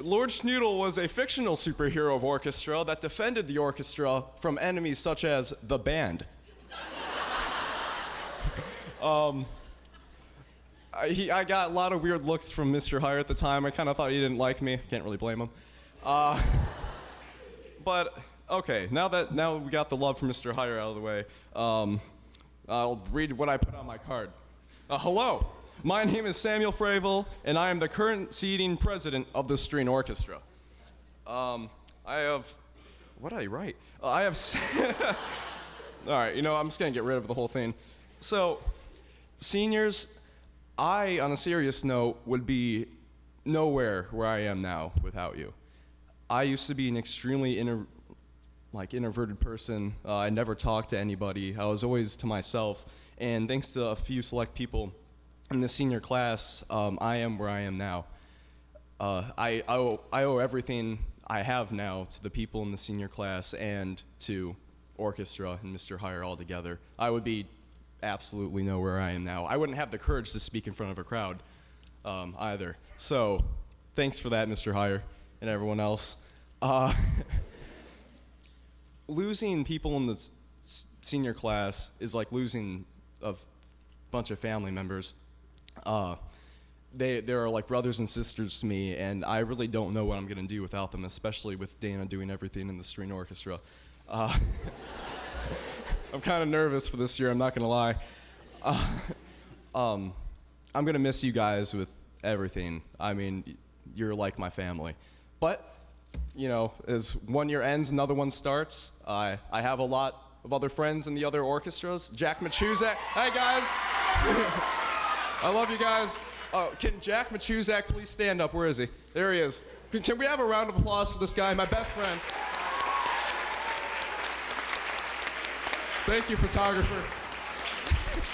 Lord Schnoodle was a fictional superhero of orchestra that defended the orchestra from enemies such as the band. I got a lot of weird looks from Mr. Heyer at the time. I kind of thought he didn't like me. Can't really blame him. But okay, now we got the love for Mr. Heyer out of the way, I'll read what I put on my card. Hello. My name is Samuel Fravel, and I am the current seating president of the string orchestra. What did I write? All right, I'm just gonna get rid of the whole thing. So, seniors, I, on a serious note, would be nowhere where I am now without you. I used to be an extremely like introverted person. I never talked to anybody. I was always to myself. And thanks to a few select people in the senior class, I am where I am now. I owe everything I have now to the people in the senior class and to orchestra and Mr. Heyer altogether. I would be absolutely nowhere I am now. I wouldn't have the courage to speak in front of a crowd either. So thanks for that, Mr. Heyer and everyone else. Losing people in the senior class is like losing a bunch of family members. They are like brothers and sisters to me, and I really don't know what I'm going to do without them, especially with Dana doing everything in the string orchestra. I'm kind of nervous for this year, I'm not going to lie. I'm going to miss you guys with everything. I mean, you're like my family. But, you know, as one year ends, another one starts. I have a lot of other friends in the other orchestras. Jack Machuzak. Hey, guys. I love you guys. Can Jack Machuzak please stand up? Where is he? There he is. Can we have a round of applause for this guy, my best friend? Thank you, photographer.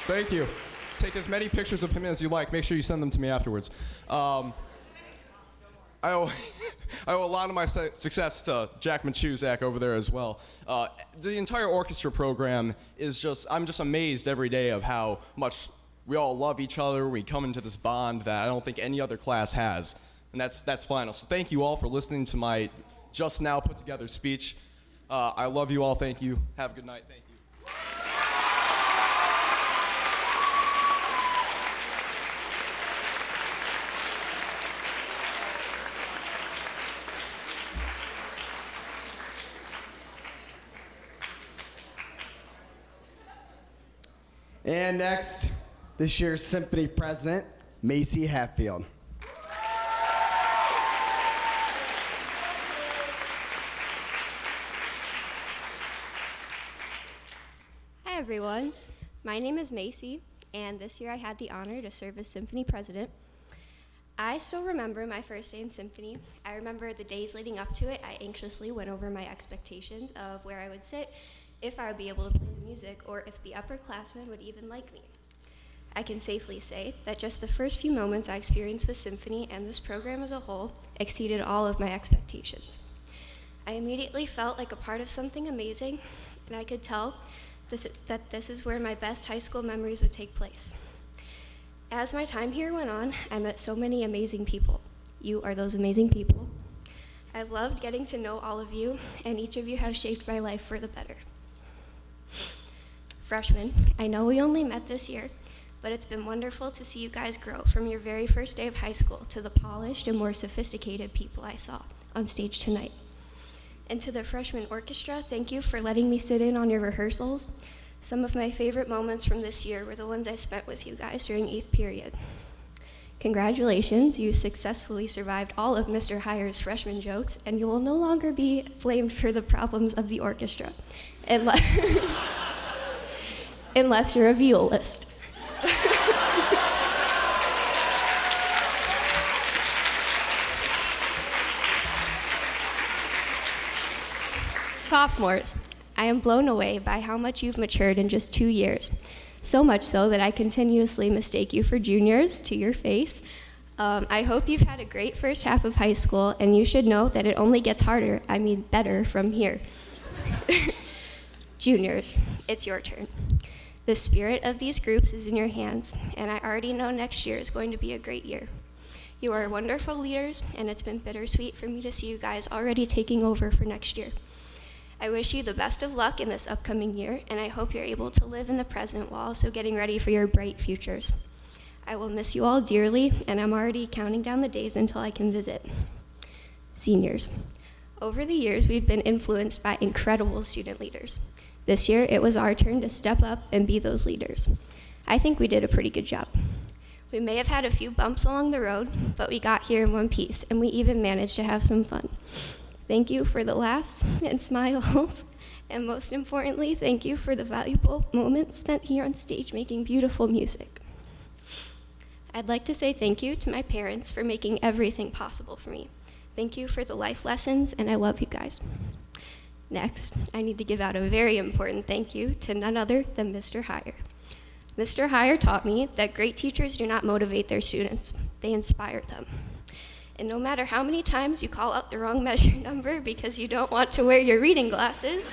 Thank you. Take as many pictures of him as you like. Make sure you send them to me afterwards. I owe a lot of my success to Jack Machuzak over there as well. The entire orchestra program is I'm just amazed every day of how much we all love each other. We come into this bond that I don't think any other class has. And that's final. So thank you all for listening to my just now put together speech. I love you all. Thank you. Have a good night. Thank you. And next, this year's symphony president, Macy Hatfield. Hi everyone, my name is Macy, and this year I had the honor to serve as symphony president. I still remember my first day in symphony. I remember the days leading up to it. I anxiously went over my expectations of where I would sit, if I would be able to play the music, or if the upperclassmen would even like me. I can safely say that just the first few moments I experienced with symphony and this program as a whole exceeded all of my expectations. I immediately felt like a part of something amazing, and I could tell that this is where my best high school memories would take place. As my time here went on, I met so many amazing people. You are those amazing people. I loved getting to know all of you, and each of you have shaped my life for the better. Freshmen, I know we only met this year, but it's been wonderful to see you guys grow from your very first day of high school to the polished and more sophisticated people I saw on stage tonight. And to the freshman orchestra, thank you for letting me sit in on your rehearsals. Some of my favorite moments from this year were the ones I spent with you guys during 8th period. Congratulations, you successfully survived all of Mr. Heyer's freshman jokes, and you will no longer be blamed for the problems of the orchestra, unless you're a violist. Sophomores, I am blown away by how much you've matured in just 2 years. So much so that I continuously mistake you for juniors to your face. I hope you've had a great first half of high school, and you should know that it only gets harder, better from here. Juniors, it's your turn. The spirit of these groups is in your hands, and I already know next year is going to be a great year. You are wonderful leaders, and it's been bittersweet for me to see you guys already taking over for next year. I wish you the best of luck in this upcoming year, and I hope you're able to live in the present while also getting ready for your bright futures. I will miss you all dearly, and I'm already counting down the days until I can visit. Seniors, over the years, we've been influenced by incredible student leaders. This year, it was our turn to step up and be those leaders. I think we did a pretty good job. We may have had a few bumps along the road, but we got here in one piece, and we even managed to have some fun. Thank you for the laughs and smiles, and most importantly, thank you for the valuable moments spent here on stage making beautiful music. I'd like to say thank you to my parents for making everything possible for me. Thank you for the life lessons, and I love you guys. Next, I need to give out a very important thank you to none other than Mr. Heyer. Mr. Heyer taught me that great teachers do not motivate their students, they inspire them. And no matter how many times you call out the wrong measure number because you don't want to wear your reading glasses,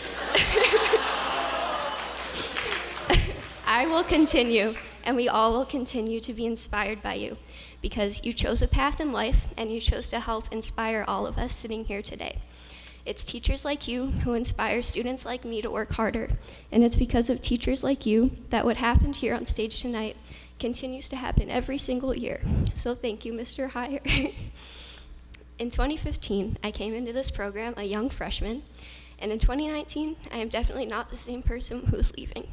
I will continue, and we all will continue to be inspired by you, because you chose a path in life and you chose to help inspire all of us sitting here today. It's teachers like you who inspire students like me to work harder, and it's because of teachers like you that what happened here on stage tonight continues to happen every single year. So thank you, Mr. Heyer. In 2015, I came into this program a young freshman, and in 2019, I am definitely not the same person who's leaving.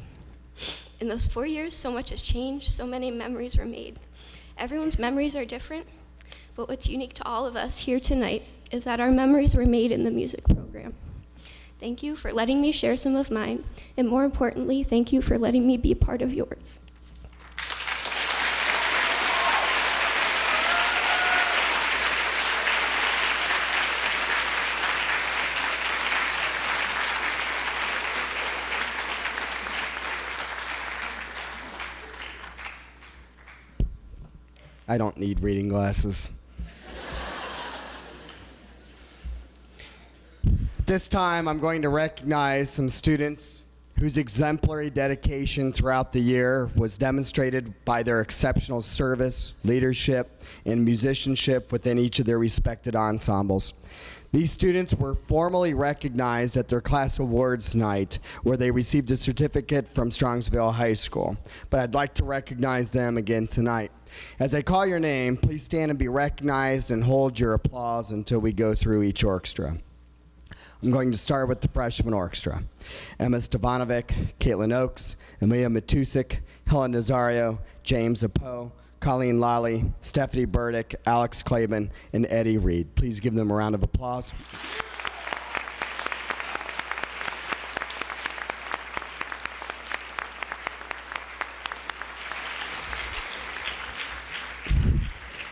In those 4 years, so much has changed, so many memories were made. Everyone's memories are different, but what's unique to all of us here tonight is that our memories were made in the music program. Thank you for letting me share some of mine, and more importantly, thank you for letting me be a part of yours. I don't need reading glasses. This time, I'm going to recognize some students whose exemplary dedication throughout the year was demonstrated by their exceptional service, leadership, and musicianship within each of their respected ensembles. These students were formally recognized at their class awards night, where they received a certificate from Strongsville High School. But I'd like to recognize them again tonight. As I call your name, please stand and be recognized and hold your applause until we go through each orchestra. I'm going to start with the freshman orchestra. Emma Stevanovic, Caitlin Oakes, Emilia Matusik, Helen Nazario, James Apo, Colleen Lally, Stephanie Burdick, Alex Claiborne, and Eddie Reed. Please give them a round of applause.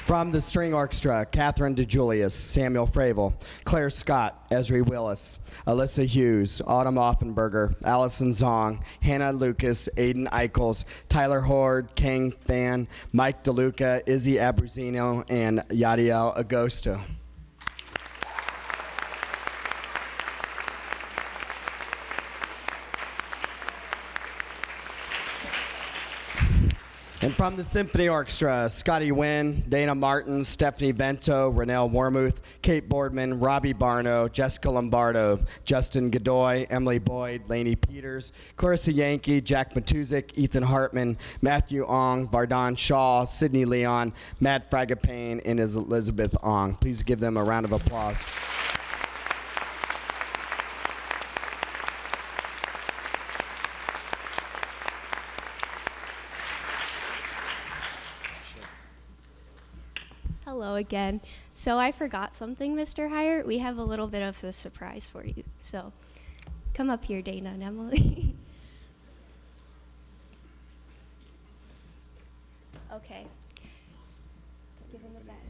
From the string orchestra, Catherine DeJulius, Samuel Fravel, Claire Scott, Esri Willis, Alyssa Hughes, Autumn Offenberger, Allison Zong, Hannah Lucas, Aiden Eichels, Tyler Horde, Kang Fan, Mike DeLuca, Izzy Abruzino, and Yadiel Agosto. And from the Symphony Orchestra, Scotty Wynn, Dana Martin, Stephanie Vento, Renelle Warmuth, Kate Boardman, Robbie Barno, Jessica Lombardo, Justin Godoy, Emily Boyd, Lainey Peters, Clarissa Yankee, Jack Matuzik, Ethan Hartman, Matthew Ong, Vardon Shaw, Sydney Leon, Matt Fragapane, and Elizabeth Ong. Please give them a round of applause. Hello again. So I forgot something, Mr. Heyer. We have a little bit of a surprise for you. So come up here, Dana and Emily. Okay. Give him it back.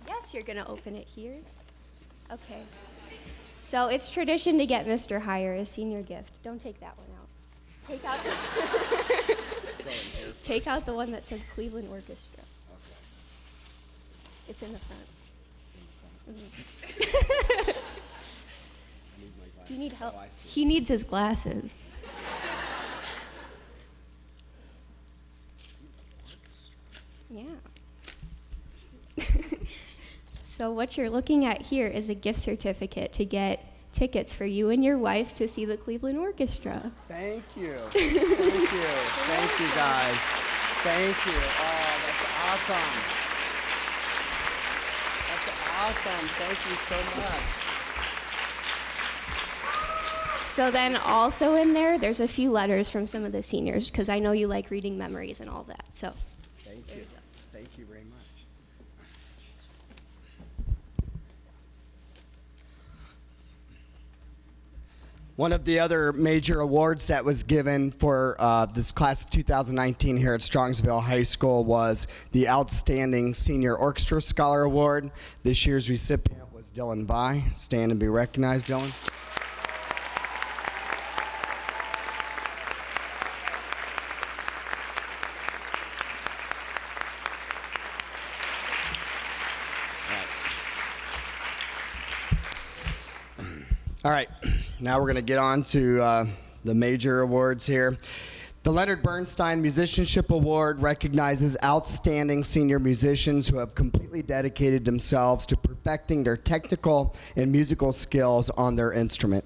Yes, you're going to open it here. Okay. So it's tradition to get Mr. Heyer a senior gift. Don't take that one out. Take out the one that says Cleveland Orchestra. It's in the front. Do you need help? He needs his glasses. Yeah. So what you're looking at here is a gift certificate to get tickets for you and your wife to see the Cleveland Orchestra. Thank you. Thank you. Thank you, guys. Thank you. Oh, that's awesome. Awesome. Thank you so much. So then also in there's a few letters from some of the seniors, because I know you like reading memories and all that. So thank you. Thank you very much. One of the other major awards that was given for this class of 2019 here at Strongsville High School was the Outstanding Senior Orchestra Scholar Award. This year's recipient was Dylan Vi. Stand and be recognized, Dylan. All right, now we're going to get on to the major awards here. The Leonard Bernstein Musicianship Award recognizes outstanding senior musicians who have completely dedicated themselves to perfecting their technical and musical skills on their instrument.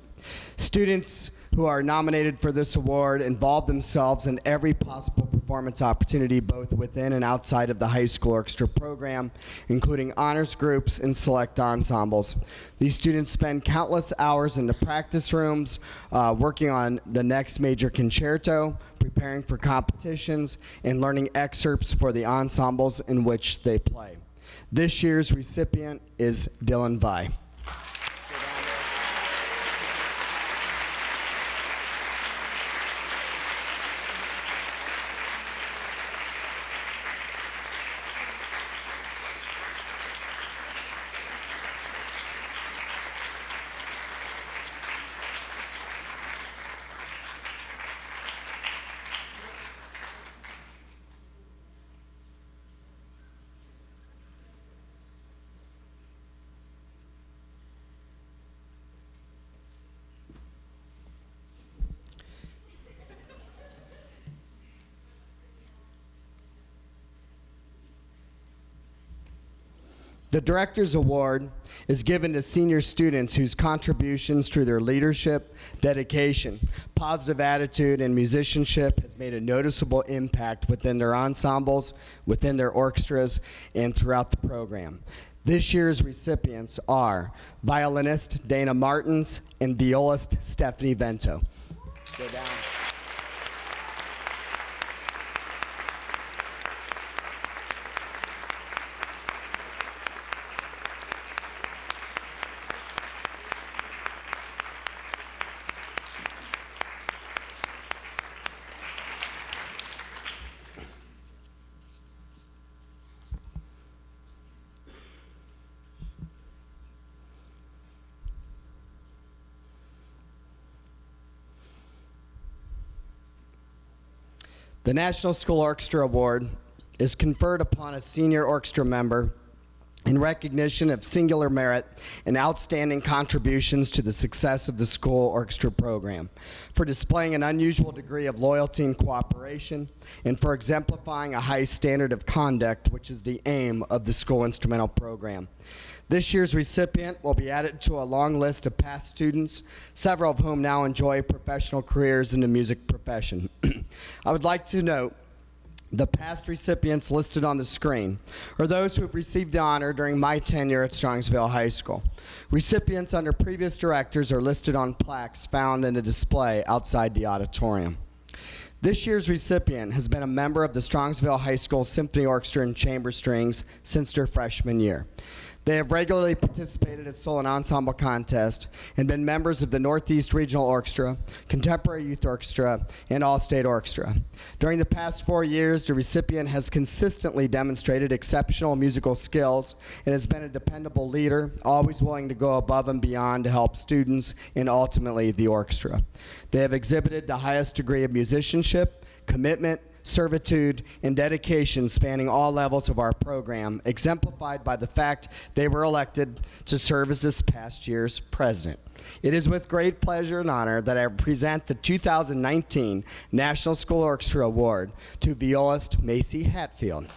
Students who are nominated for this award involve themselves in every possible performance opportunity, both within and outside of the high school orchestra program, including honors groups and select ensembles. These students spend countless hours in the practice rooms, working on the next major concerto, preparing for competitions, and learning excerpts for the ensembles in which they play. This year's recipient is Dylan Vi. The Director's Award is given to senior students whose contributions through their leadership, dedication, positive attitude, and musicianship has made a noticeable impact within their ensembles, within their orchestras, and throughout the program. This year's recipients are violinist Dana Martins and violist Stephanie Vento. Go down. The National School Orchestra Award is conferred upon a senior orchestra member in recognition of singular merit and outstanding contributions to the success of the school orchestra program, for displaying an unusual degree of loyalty and cooperation, and for exemplifying a high standard of conduct, which is the aim of the school instrumental program. This year's recipient will be added to a long list of past students, several of whom now enjoy professional careers in the music profession. I would like to note the past recipients listed on the screen are those who have received the honor during my tenure at Strongsville High School. Recipients under previous directors are listed on plaques found in a display outside the auditorium. This year's recipient has been a member of the Strongsville High School Symphony Orchestra and Chamber Strings since their freshman year. They have regularly participated at solo and ensemble contests and been members of the Northeast Regional Orchestra, Contemporary Youth Orchestra, and All-State Orchestra. During the past 4 years, the recipient has consistently demonstrated exceptional musical skills and has been a dependable leader, always willing to go above and beyond to help students and ultimately the orchestra. They have exhibited the highest degree of musicianship, commitment, servitude, and dedication spanning all levels of our program, exemplified by the fact they were elected to serve as this past year's president. It is with great pleasure and honor that I present the 2019 National School Orchestra Award to violist Macy Hatfield.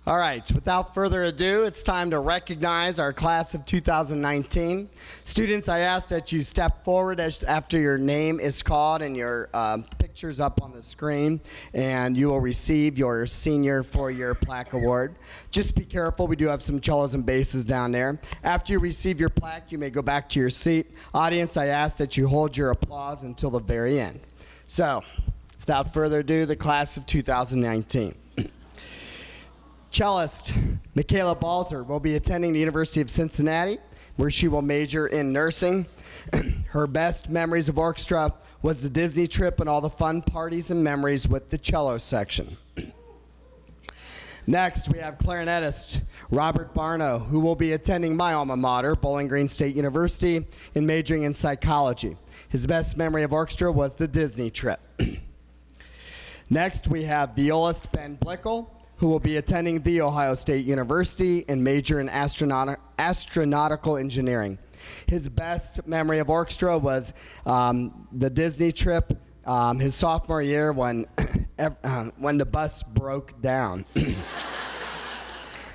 All right, without further ado, it's time to recognize our class of 2019. Students, I ask that you step forward after your name is called and your picture's up on the screen, and you will receive your senior 4-year plaque award. Just be careful, we do have some cellos and basses down there. After you receive your plaque, you may go back to your seat. Audience, I ask that you hold your applause until the very end. So, without further ado, the class of 2019. Cellist Michaela Balzer will be attending the University of Cincinnati, where she will major in nursing. Her best memories of orchestra was the Disney trip and all the fun parties and memories with the cello section. Next, we have clarinetist Robert Barno, who will be attending my alma mater, Bowling Green State University, and majoring in psychology. His best memory of orchestra was the Disney trip. Next, we have violist Ben Blickel, who will be attending The Ohio State University and major in astronautical engineering. His best memory of orchestra was the Disney trip his sophomore year when the bus broke down.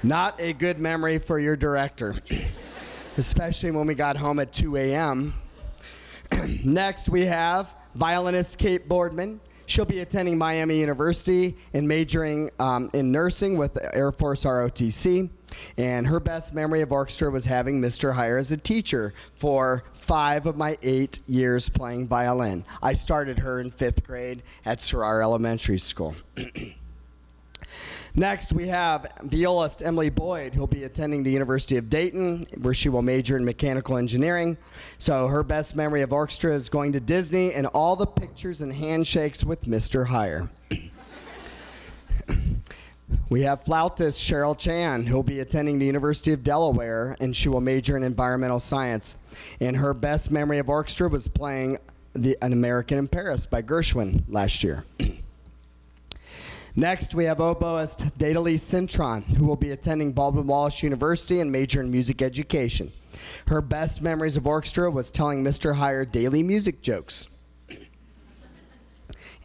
Not a good memory for your director, especially when we got home at 2 a.m. Next, we have violinist Kate Boardman. She'll be attending Miami University and majoring in nursing with the Air Force ROTC. And her best memory of orchestra was having Mr. Heyer as a teacher for 5 of my 8 years playing violin. I started her in 5th grade at Sarrar Elementary School. Next, we have violist Emily Boyd, who'll be attending the University of Dayton, where she will major in mechanical engineering. So her best memory of orchestra is going to Disney and all the pictures and handshakes with Mr. Heyer. We have flautist Cheryl Chan, who'll be attending the University of Delaware, and she will major in environmental science. And her best memory of orchestra was playing An American in Paris by Gershwin last year. Next, we have oboist Daedalus Cintron, who will be attending Baldwin Wallace University and major in music education. Her best memories of orchestra was telling Mr. Heyer daily music jokes.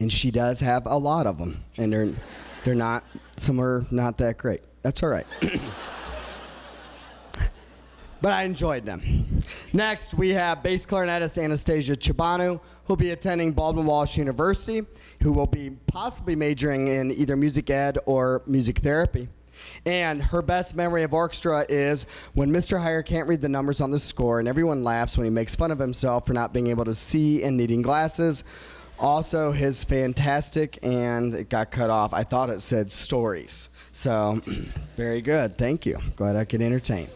And she does have a lot of them, and they're not, some are not that great. That's all right. But I enjoyed them. Next, we have bass clarinetist Anastasia Chibanu, who will be attending Baldwin Wallace University, who will be possibly majoring in either music ed or music therapy. And her best memory of orchestra is when Mr. Heyer can't read the numbers on the score, and everyone laughs when he makes fun of himself for not being able to see and needing glasses. Also, his fantastic, and it got cut off, I thought it said stories. So, very good, thank you. Glad I could entertain.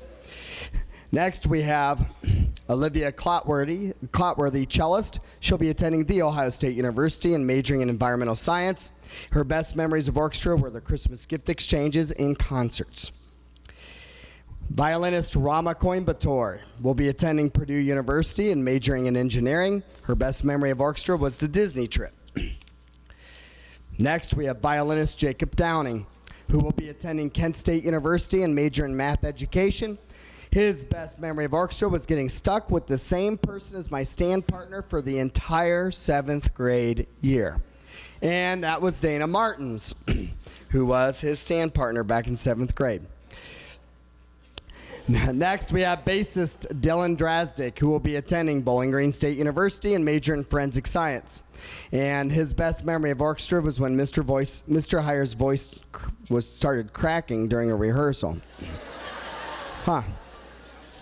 Next, we have Olivia Clotworthy, cellist. She'll be attending The Ohio State University and majoring in environmental science. Her best memories of orchestra were the Christmas gift exchanges and concerts. Violinist Rama Coimbatore will be attending Purdue University and majoring in engineering. Her best memory of orchestra was the Disney trip. Next, we have violinist Jacob Downing, who will be attending Kent State University and major in math education. His best memory of orchestra was getting stuck with the same person as my stand partner for the entire 7th grade year. And that was Dana Martins, who was his stand partner back in 7th grade. Next, we have bassist Dylan Drasdick, who will be attending Bowling Green State University and major in forensic science. And his best memory of orchestra was when Mr. Heyer's voice started cracking during a rehearsal. Huh.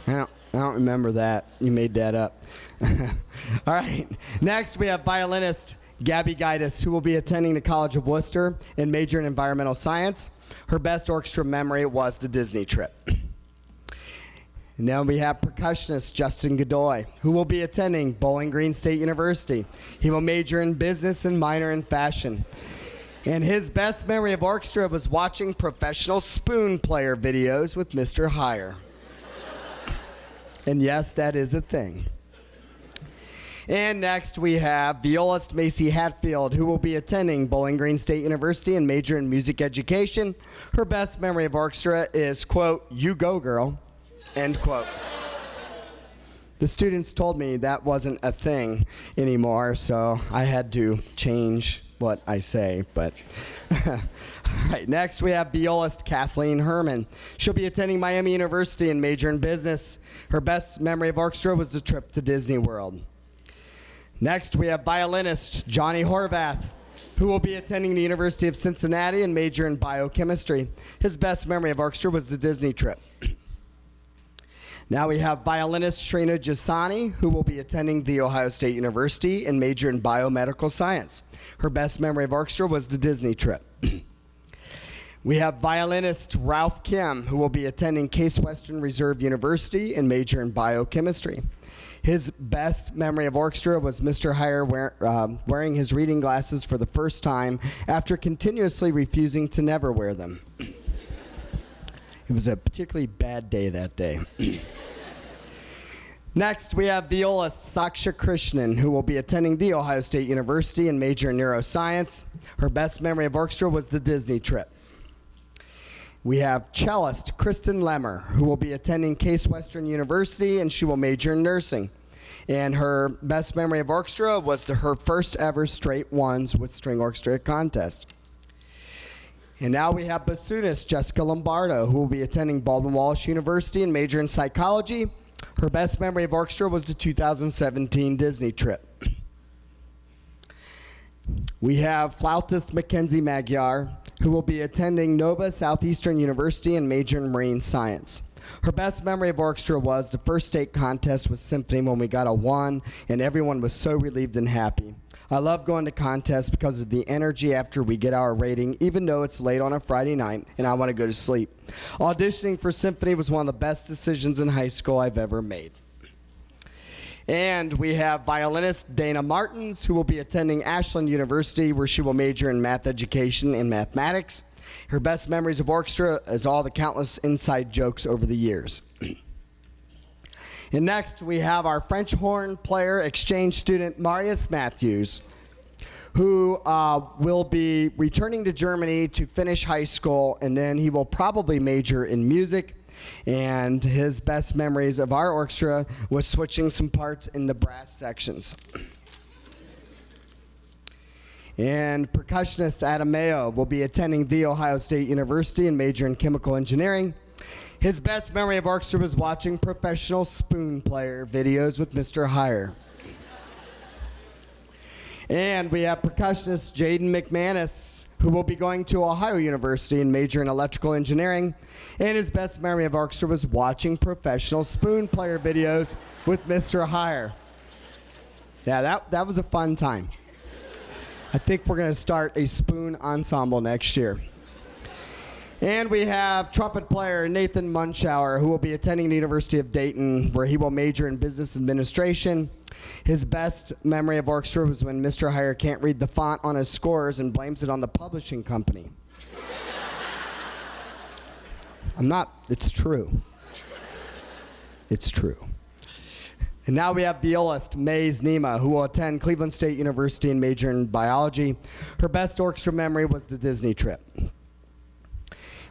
I don't remember that. You made that up. All right. Next, we have violinist Gabby Gaitis, who will be attending the College of Worcester and major in environmental science. Her best orchestra memory was the Disney trip. And now we have percussionist Justin Godoy, who will be attending Bowling Green State University. He will major in business and minor in fashion. And his best memory of orchestra was watching professional spoon player videos with Mr. Heyer. And yes, that is a thing. And next we have violist Macy Hatfield, who will be attending Bowling Green State University and major in music education. Her best memory of orchestra is, quote, "You go, girl," end quote. The students told me that wasn't a thing anymore, so I had to change what I say, but all right, next we have violist Kathleen Herman. She'll be attending Miami University and major in business. Her best memory of orchestra was the trip to Disney World. Next, we have violinist Johnny Horvath, who will be attending the University of Cincinnati and major in biochemistry. His best memory of orchestra was the Disney trip. Now we have violinist Shrina Jasani, who will be attending The Ohio State University and major in biomedical science. Her best memory of orchestra was the Disney trip. We have violinist Ralph Kim, who will be attending Case Western Reserve University and major in biochemistry. His best memory of orchestra was Mr. Heyer wearing his reading glasses for the first time after continuously refusing to never wear them. It was a particularly bad day that day. Next, we have violist Saksha Krishnan, who will be attending The Ohio State University and major in neuroscience. Her best memory of orchestra was the Disney trip. We have cellist Kristen Lemmer, who will be attending Case Western University, and she will major in nursing. And her best memory of orchestra was her first ever straight ones with string orchestra contest. And now we have bassoonist Jessica Lombardo, who will be attending Baldwin Wallace University and major in psychology. Her best memory of orchestra was the 2017 Disney trip. We have flautist Mackenzie Magyar, who will be attending Nova Southeastern University and major in marine science. Her best memory of orchestra was the first state contest with symphony when we got a 1, and everyone was so relieved and happy. I love going to contests because of the energy after we get our rating, even though it's late on a Friday night and I want to go to sleep. Auditioning for symphony was one of the best decisions in high school I've ever made. And we have violinist Dana Martins, who will be attending Ashland University, where she will major in math education and mathematics. Her best memories of orchestra is all the countless inside jokes over the years. And next, we have our French horn player exchange student, Marius Matthews, who will be returning to Germany to finish high school, and then he will probably major in music. And his best memories of our orchestra was switching some parts in the brass sections. And percussionist Adam Mayo will be attending The Ohio State University and major in chemical engineering. His best memory of orchestra was watching professional spoon player videos with Mr. Heyer. And we have percussionist Jaden McManus, who will be going to Ohio University and major in electrical engineering. And his best memory of orchestra was watching professional spoon player videos with Mr. Heyer. Yeah, that was a fun time. I think we're going to start a spoon ensemble next year. And we have trumpet player Nathan Munschauer, who will be attending the University of Dayton, where he will major in business administration. His best memory of orchestra was when Mr. Heyer can't read the font on his scores and blames it on the publishing company. It's true. It's true. And now we have violist Maze Nema, who will attend Cleveland State University and major in biology. Her best orchestra memory was the Disney trip.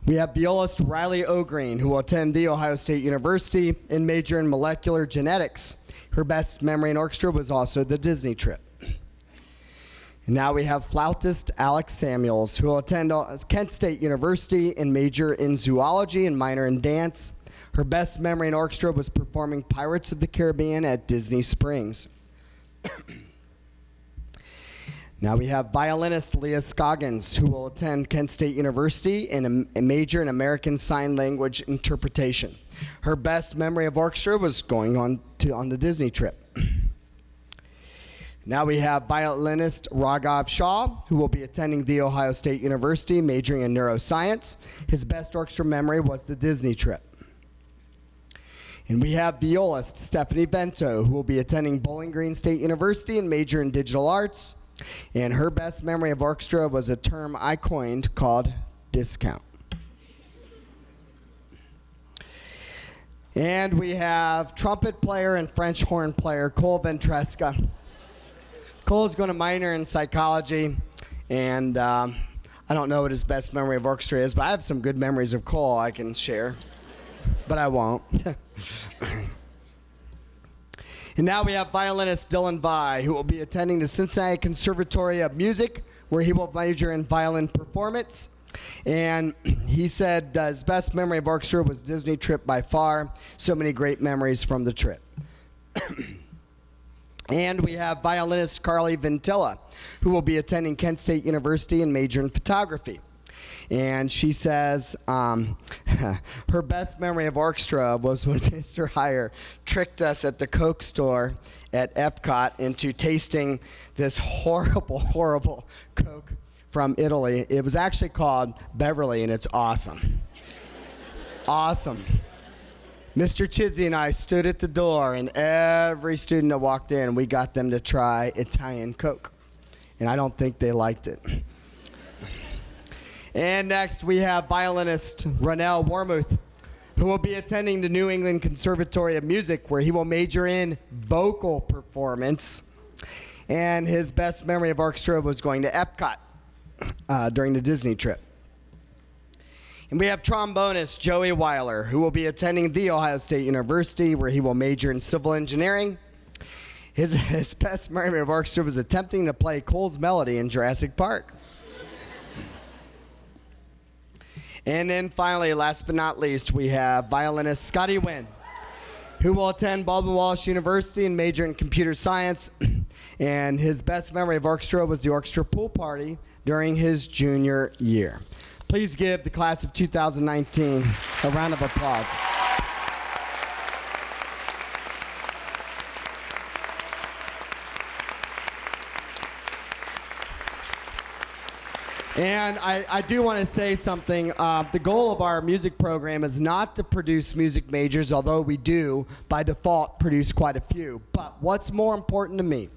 We have violist Riley O'Green, who will attend The Ohio State University and major in molecular genetics. Her best memory in orchestra was also the Disney trip. And now we have flautist Alex Samuels, who will attend Kent State University and major in zoology and minor in dance. Her best memory in orchestra was performing Pirates of the Caribbean at Disney Springs. Now we have violinist Leah Scoggins, who will attend Kent State University and a major in American Sign Language interpretation. Her best memory of orchestra was going on the Disney trip. Now we have violinist Raghav Shah, who will be attending The Ohio State University, majoring in neuroscience. His best orchestra memory was the Disney trip. And we have violist Stephanie Bento, who will be attending Bowling Green State University and major in digital arts. And her best memory of orchestra was a term I coined called discount. And we have trumpet player and French horn player Cole Ventresca. Cole is going to minor in psychology, and I don't know what his best memory of orchestra is, but I have some good memories of Cole I can share, but I won't. And now we have violinist Dylan Vai, who will be attending the Cincinnati Conservatory of Music, where he will major in violin performance. And he said his best memory of orchestra was Disney trip by far. So many great memories from the trip. And we have violinist Carly Ventilla, who will be attending Kent State University and major in photography. And she says her best memory of orchestra was when Mr. Heyer tricked us at the Coke store at Epcot into tasting this horrible, horrible Coke from Italy. It was actually called Beverly, and it's awesome. Awesome. Mr. Chidsey and I stood at the door, and every student that walked in, we got them to try Italian Coke. And I don't think they liked it. And next, we have violinist Ronell Warmuth, who will be attending the New England Conservatory of Music, where he will major in vocal performance. And his best memory of orchestra was going to Epcot during the Disney trip. And we have trombonist Joey Weiler, who will be attending The Ohio State University, where he will major in civil engineering. His best memory of orchestra was attempting to play Cole's Melody in Jurassic Park. And then finally, last but not least, we have violinist Scotty Wynn, who will attend Baldwin Wallace University and major in computer science. And his best memory of orchestra was the orchestra pool party during his junior year. Please give the class of 2019 a round of applause. And I do want to say something. The goal of our music program is not to produce music majors, although we do, by default, produce quite a few. But what's more important to me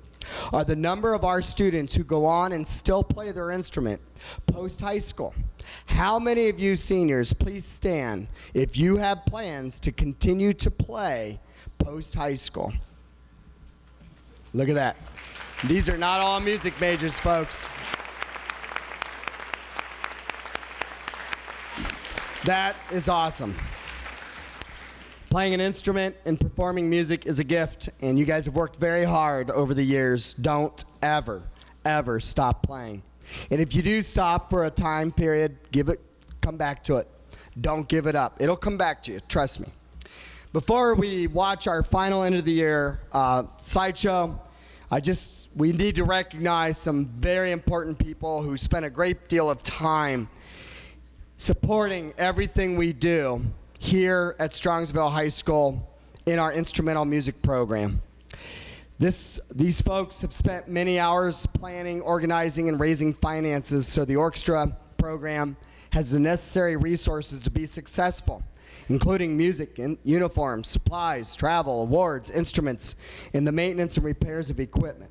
are the number of our students who go on and still play their instrument post-high school. How many of you seniors, please stand if you have plans to continue to play post-high school? Look at that. These are not all music majors, folks. That is awesome. Playing an instrument and performing music is a gift, and you guys have worked very hard over the years. Don't ever, ever stop playing. And if you do stop for a time period, come back to it. Don't give it up. It'll come back to you, trust me. Before we watch our final end of the year slideshow, we need to recognize some very important people who spent a great deal of time supporting everything we do here at Strongsville High School in our instrumental music program. These folks have spent many hours planning, organizing, and raising finances so the orchestra program has the necessary resources to be successful, including music and uniforms, supplies, travel, awards, instruments, and the maintenance and repairs of equipment.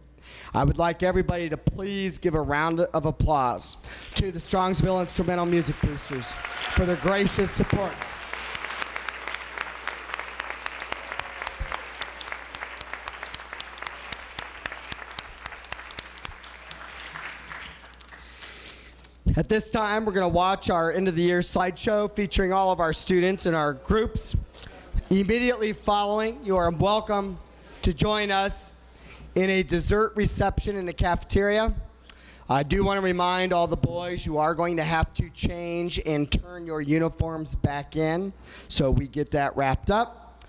I would like everybody to please give a round of applause to the Strongsville Instrumental Music Boosters for their gracious supports. At this time, we're going to watch our end of the year slideshow featuring all of our students and our groups. Immediately following, you are welcome to join us in a dessert reception in the cafeteria. I do want to remind all the boys you are going to have to change and turn your uniforms back in so we get that wrapped up.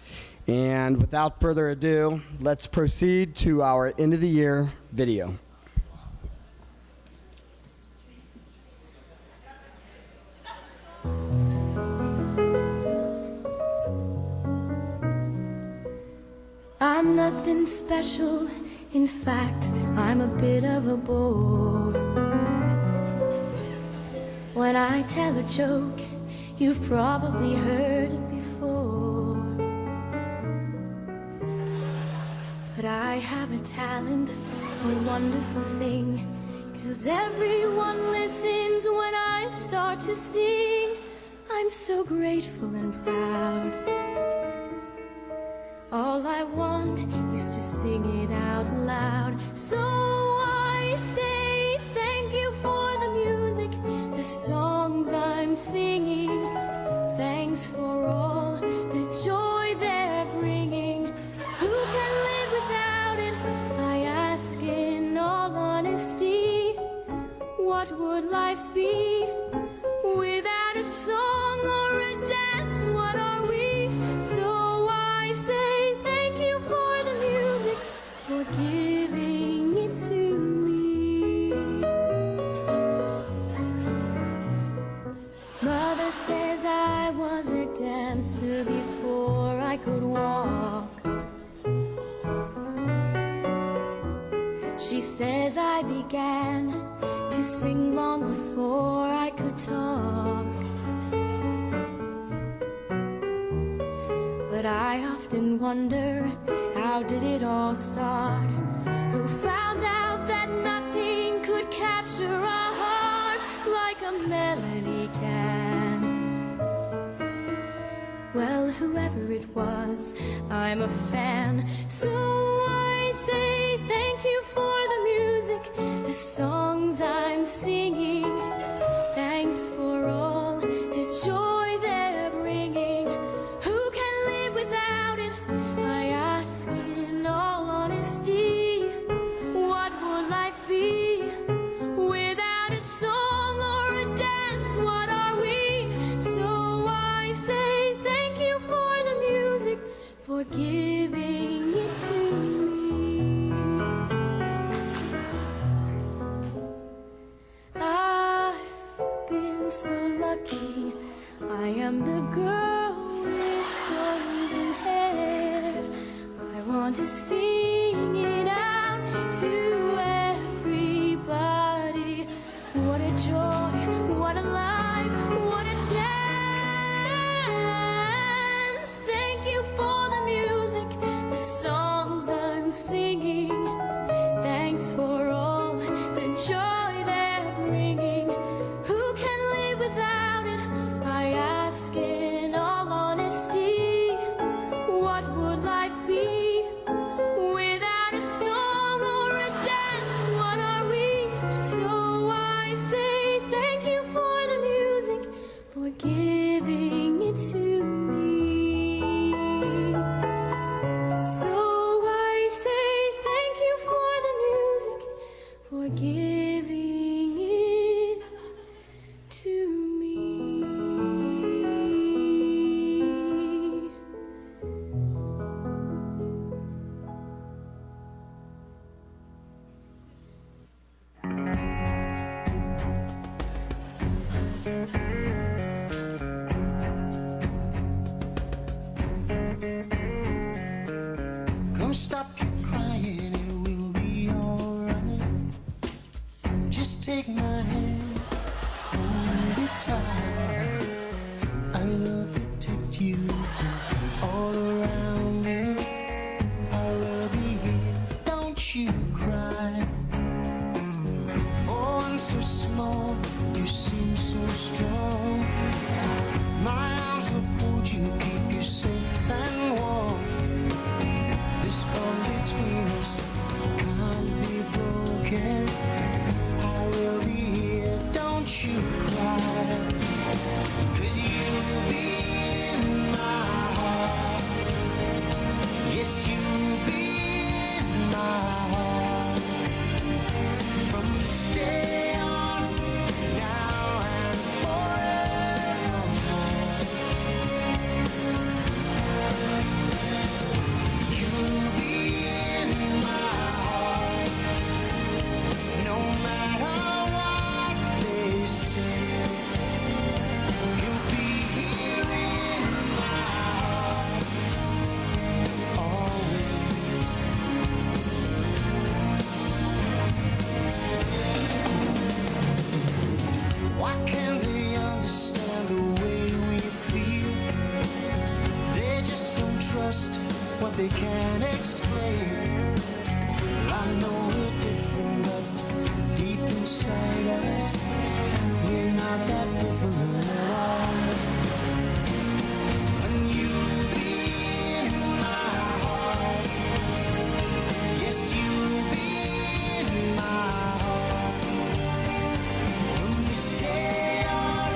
And without further ado, let's proceed to our end of the year video. I'm nothing special, in fact, I'm a bit of a bore. When I tell a joke, you've probably heard it before. But I have a talent, a wonderful thing, 'cause everyone listens when I start to sing. I'm so grateful and proud. All I want is to sing it out loud. So I say thank you for the music, the songs I'm singing. Thanks for all the joy they're bringing. Who can live without it? I ask in all honesty. What would life be without a song or a dance? What are we? So I say thank you for the music, for giving it She says I began to sing long before I could talk. But I often wonder, how did it all start? Who found out that nothing could capture a heart like a melody can? Well, whoever it was, I'm a fan. So I say thank you for the music, the songs I'm singing. Thanks for all the joy they're bringing. Who can live without it? I ask in all honesty. What would life be without a song or a dance? What are we? So I say thank you for the music, for giving it to me. I've been so lucky. I am the girl with golden hair. I want to sing it out to everybody. What a joy, what a life, what a chance. Thank you for the music, the songs I'm singing. Thanks for all the joy they're bringing. Who can live without it? I ask in all honesty. What would life be without a song or a dance? What are we? So I say thank you for the music, for giving it to me. So I say thank you for the music, for giving it to me. Come stop your crying, it will be alright. Just take my hand, hold it tight. I will protect you from all around you. I will be here, don't you cry. For I'm so small, you seem so strong. My arms will hold you, keep you safe and warm. This bond between us can't be broken. I will be here, don't you cry. 'Cause you'll be in my heart. Yes, you'll be in my heart. From this day on, now and forevermore. You'll be in my heart, no matter what they say. You'll be here in my heart, always. Why can't they understand the way we feel? They just don't trust what they can't explain. I know we're different, but deep inside us, we're not that different at all. And you'll be in my heart. Yes, you'll be in my heart. From this day on,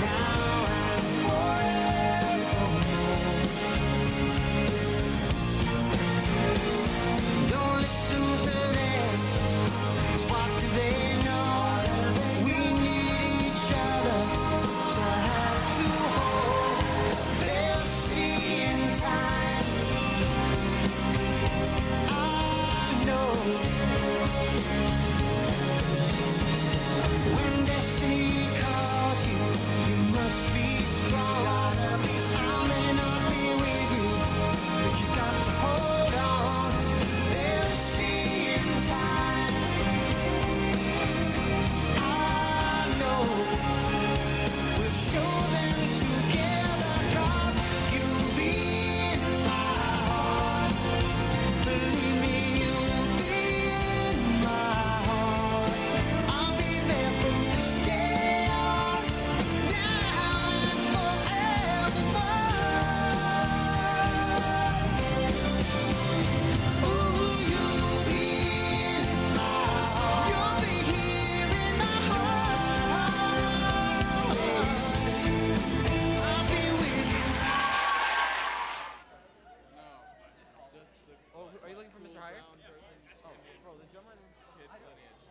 now and forevermore. Don't listen to them, 'cause what do they know? We need each other to have to hold. They'll see in time. I know when destiny calls you, you must be strong. I may not be with you, but you got to hold on. They'll see in time. looking for Mr. Hire? Oh, bro, the drumline kid lineage.